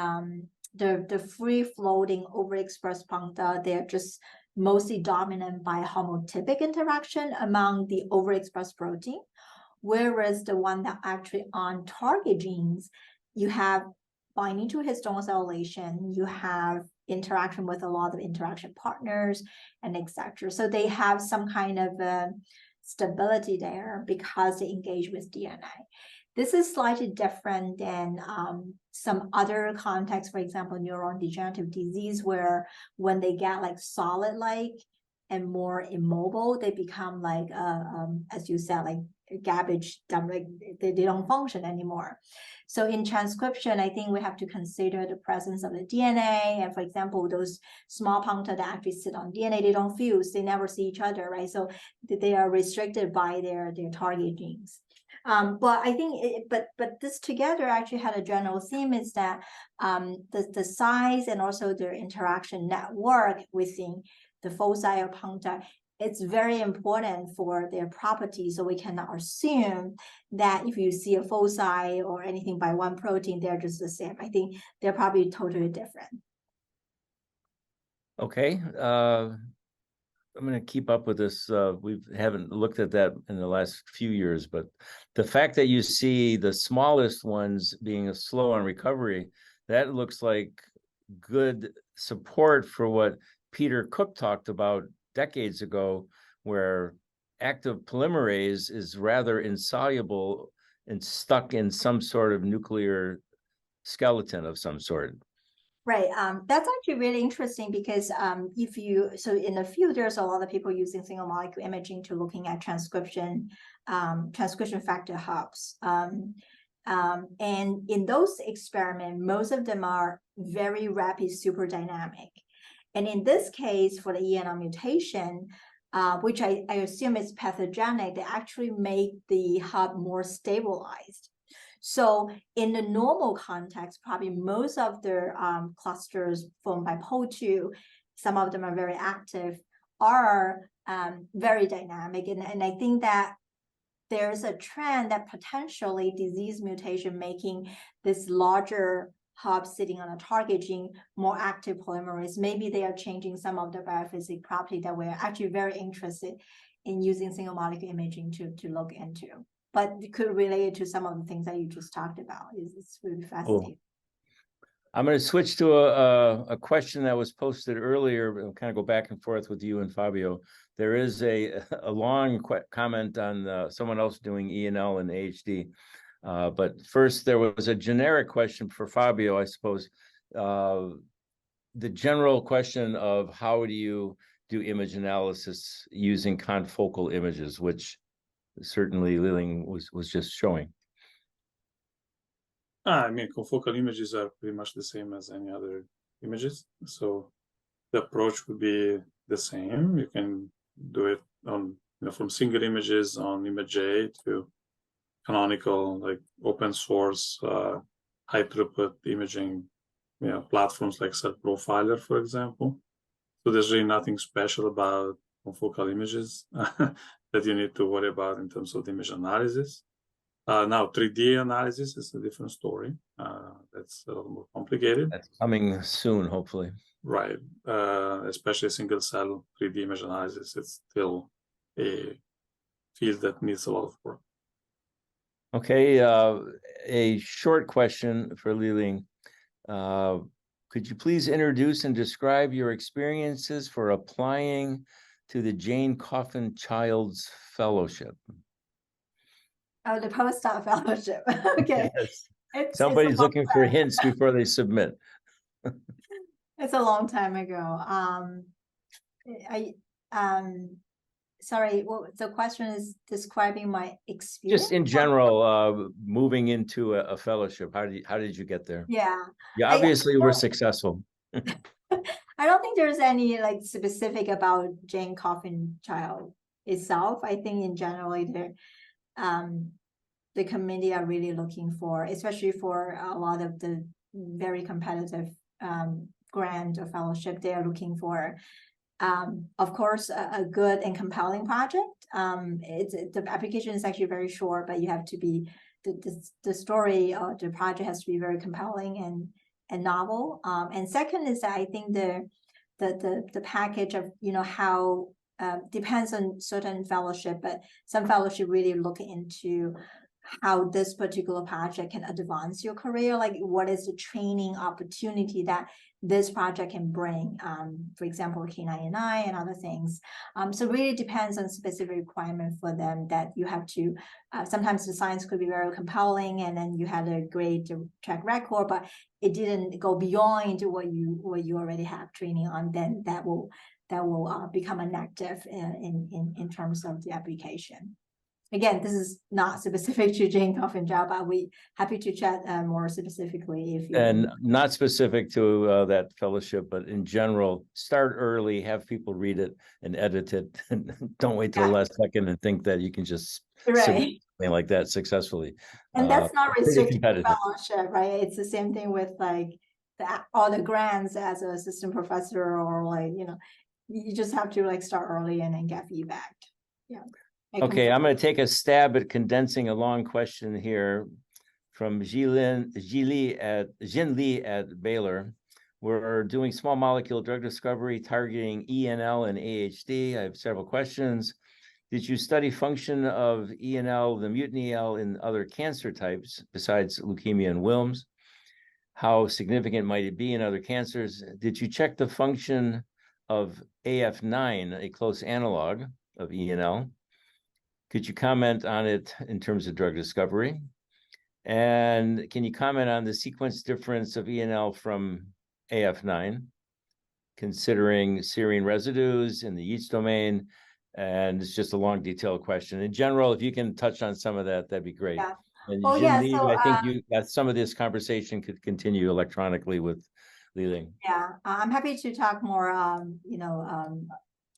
free floating overexpressed puncta, they're just mostly dominant by homotypic interaction among the overexpressed protein, whereas the one that actually on target genes, you have binding to histone acetylation, you have interaction with a lot of interaction partners and etc. So they have some kind of stability there because they engage with DNA. This is slightly different than some other contexts, for example, neurodegenerative disease, where when they get like solid-like and more immobile, they become like, as you said, like garbage dump, like they don't function anymore. So in transcription, I think we have to consider the presence of the DNA. And for example, those small puncta that actually sit on DNA, they don't fuse, they never see each other, right? So they are restricted by their target genes. But I think, but this together actually had a general theme, is that the size and also their interaction network within the foci or puncta, it's very important for their properties. So we cannot assume that if you see a foci or anything by one protein, they're just the same. I think they're probably totally different. Okay. I'm going to keep up with this. We haven't looked at that in the last few years, but the fact that you see the smallest ones being slow on recovery, that looks like good support for what Peter Cook talked about decades ago, where active polymerase is rather insoluble and stuck in some sort of nuclear skeleton of some sort. Right. That's actually really interesting because so in the field, there's a lot of people using single molecule imaging to looking at transcription factor hubs. And in those experiments, most of them are very rapid, super dynamic. And in this case, for the ENR mutation, which I assume is pathogenic, they actually make the hub more stabilized. So in the normal context, probably most of the clusters formed by POL2, some of them are very active, are very dynamic. And I think that there's a trend that potentially disease mutation making this larger hub sitting on a target gene more active polymerase. Maybe they are changing some of the biophysical property that we're actually very interested in using single molecule imaging to look into. But it could relate it to some of the things that you just talked about. It's really fascinating. Cool. I'm going to switch to a question that was posted earlier. We'll kind of go back and forth with you and Fabio. There is a long comment on someone else doing ENL and AHD. But first, there was a generic question for Fabio, I suppose. The general question of how do you do image analysis using confocal images, which certainly Liling was just showing. I mean, confocal images are pretty much the same as any other images. So the approach would be the same. You can do it on, from single images on ImageJ to canonical, like open source, high throughput imaging, platforms like Cell Profiler, for example. So there's really nothing special about confocal images that you need to worry about in terms of the image analysis. Now, 3D analysis is a different story. That's a little more complicated. That's coming soon, hopefully. Right. Especially single cell 3D image analysis. It's still a field that needs a lot of work. Okay. A short question for Liling. Could you please introduce and describe your experiences for applying to the Jane Coffin Childs Fellowship? Oh, the postdoc fellowship. Okay. Yes. It's Somebody's looking for hints before they submit. It's a long time ago. Sorry, well, the question is describing my experience. Just in general, moving into a fellowship, how did you get there? Yeah. You obviously were successful. I don't think there's any like specific about Jane Coffin Child itself. I think in general, the committee are really looking for, especially for a lot of the very competitive grant or fellowship, they are looking for, of course, a good and compelling project. The application is actually very short, but you have to be the story or the project has to be very compelling and novel. And second is that I think the package of how depends on certain fellowship, but some fellowship really look into how this particular project can advance your career, like what is the training opportunity that this project can bring, for example, K9 and other things. So really depends on specific requirement for them that you have to, sometimes the science could be very compelling and then you had a great track record, but it didn't go beyond what you already have training on, then that will become a negative in terms of the application. Again, this is not specific to Jane Coffin job, but we happy to chat more specifically if you. And not specific to that fellowship, but in general, start early, have people read it and edit it. And don't wait till the last second and think that you can just submit something like that successfully. And that's not restricted to competitive. fellowship, right? It's the same thing with like all the grants as an assistant professor, or like, you just have to like start early and then get feedback. Yeah. Okay, I'm going to take a stab at condensing a long question here from Jin Li at Baylor. We're doing small molecule drug discovery targeting ENL and AHD. I have several questions. Did you study function of ENL, the mutant EL, in other cancer types besides leukemia and Wilms? How significant might it be in other cancers? Did you check the function of AF9, a close analog of ENL? Could you comment on it in terms of drug discovery? And can you comment on the sequence difference of ENL from AF9, considering serine residues in the Yeats domain? And it's just a long, detailed question. In general, if you can touch on some of that, that'd be great. Yeah. And Oh, yeah. So, I think some of this conversation could continue electronically with Liling. Yeah, I'm happy to talk more,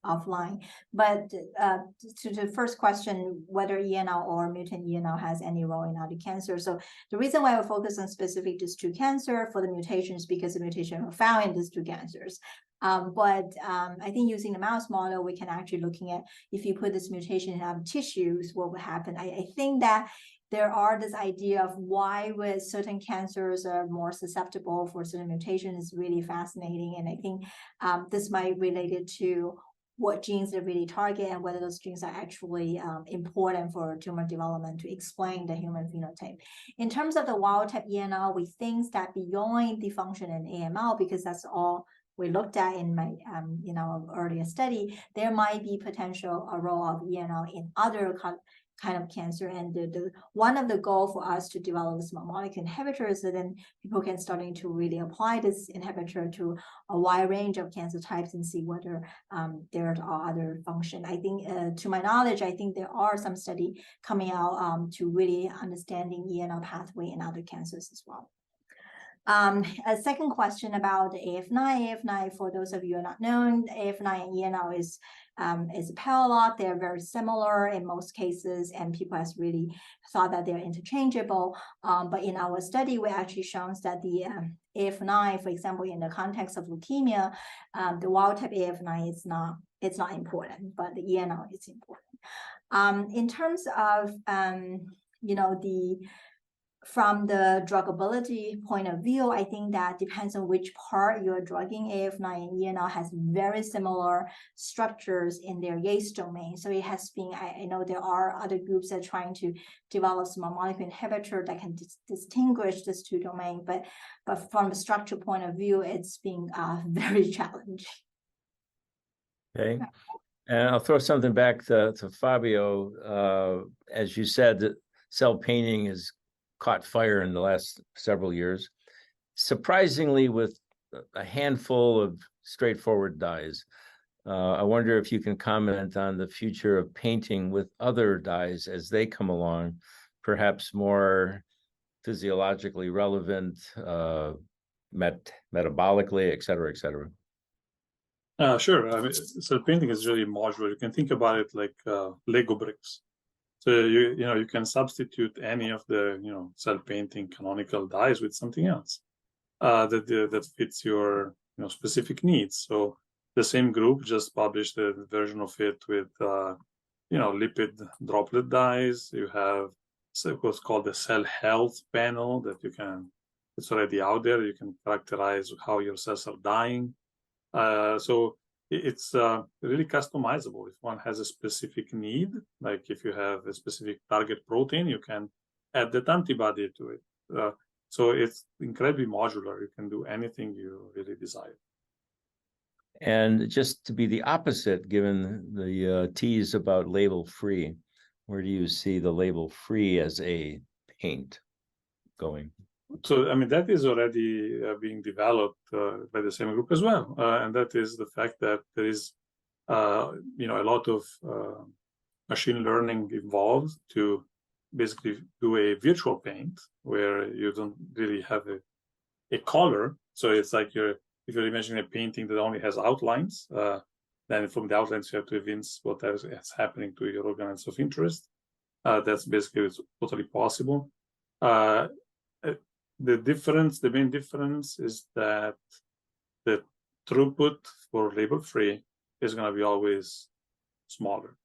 offline. But to the first question, whether ENL or mutant ENL has any role in other cancer. So the reason why we focus on specific these two cancer for the mutations, because the mutation were found in these two cancers. But I think using the mouse model, we can actually looking at if you put this mutation in other tissues, what would happen? I think that there are this idea of why with certain cancers are more susceptible for certain mutations is really fascinating. And I think this might related to what genes they really target and whether those genes are actually important for tumor development to explain the human phenotype. In terms of the wild type ENL, we think that beyond the function in AML, because that's all we looked at in my earlier study, there might be potential a role of ENL in other kind of cancer, and the one of the goal for us to develop small molecule inhibitors, so then people can starting to really apply this inhibitor to a wide range of cancer types and see whether there are other function. I think to my knowledge, I think there are some study coming out to really understanding ENL pathway in other cancers as well. A second question about the AF9. AF9, for those of you who are not known, AF9 and ENL is a parallel. They're very similar in most cases, and people has really thought that they're interchangeable. But in our study, we actually shown that the AF9, for example, in the context of leukemia, the wild type AF9 is not important, but the ENL is important. In terms of from the druggability point of view, I think that depends on which part you're drugging. AF9 and ENL has very similar structures in their Yeats domain. So it has been, I know there are other groups that are trying to develop small molecule inhibitor that can distinguish these two domains, but from the structure point of view, it's been very challenging. Okay. And I'll throw something back to Fabio. As you said, that cell painting is caught fire in the last several years. Surprisingly, with a handful of straightforward dyes. I wonder if you can comment on the future of painting with other dyes as they come along, perhaps more physiologically relevant, metabolically, et cetera, et cetera. Sure. I mean, so painting is really modular. You can think about it like Lego bricks. So you can substitute any of the cell painting canonical dyes with something else that fits your specific needs. So the same group just published a version of it with lipid droplet dyes. You have what's called the cell health panel that it's already out there. You can characterize how your cells are dying. So it's really customizable. If one has a specific need, like if you have a specific target protein, you can add that antibody to it. So it's incredibly modular. You can do anything you really desire. And just to be the opposite, given the tease about label-free, where do you see the label-free as a paint going? So, I mean, that is already being developed by the same group as well. And that is the fact that there is, a lot of machine learning involved to basically do a virtual paint where you don't really have a color. So it's like if you're imagining a painting that only has outlines, then from the outlines you have to evince what is happening to your organs of interest. That's basically totally possible. The main difference is that the throughput for label-free is going to be always smaller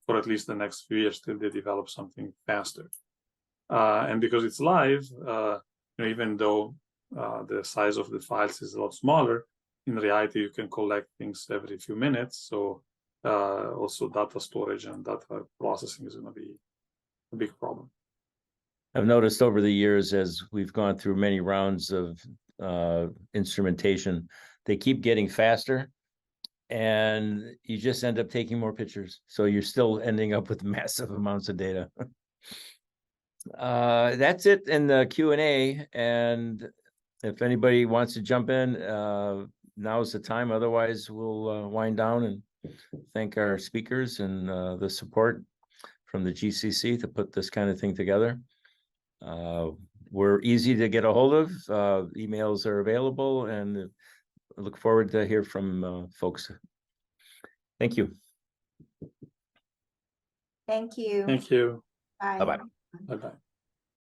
for at least the next few years till they develop something faster. And because it's live, even though the size of the files is a lot smaller, in reality, you can collect things every few minutes. So also data storage and data processing is going to be a big problem. I've noticed over the years, as we've gone through many rounds of instrumentation, they keep getting faster and you just end up taking more pictures. So you're still ending up with massive amounts of data. That's it in the Q&A. And if anybody wants to jump in, now's the time. Otherwise, we'll wind down and thank our speakers and the support from the GCC to put this kind of thing together. We're easy to get a hold of. Emails are available, and I look forward to hear from folks. Thank you. Thank you. Thank you. Bye. Bye-bye. Bye-bye.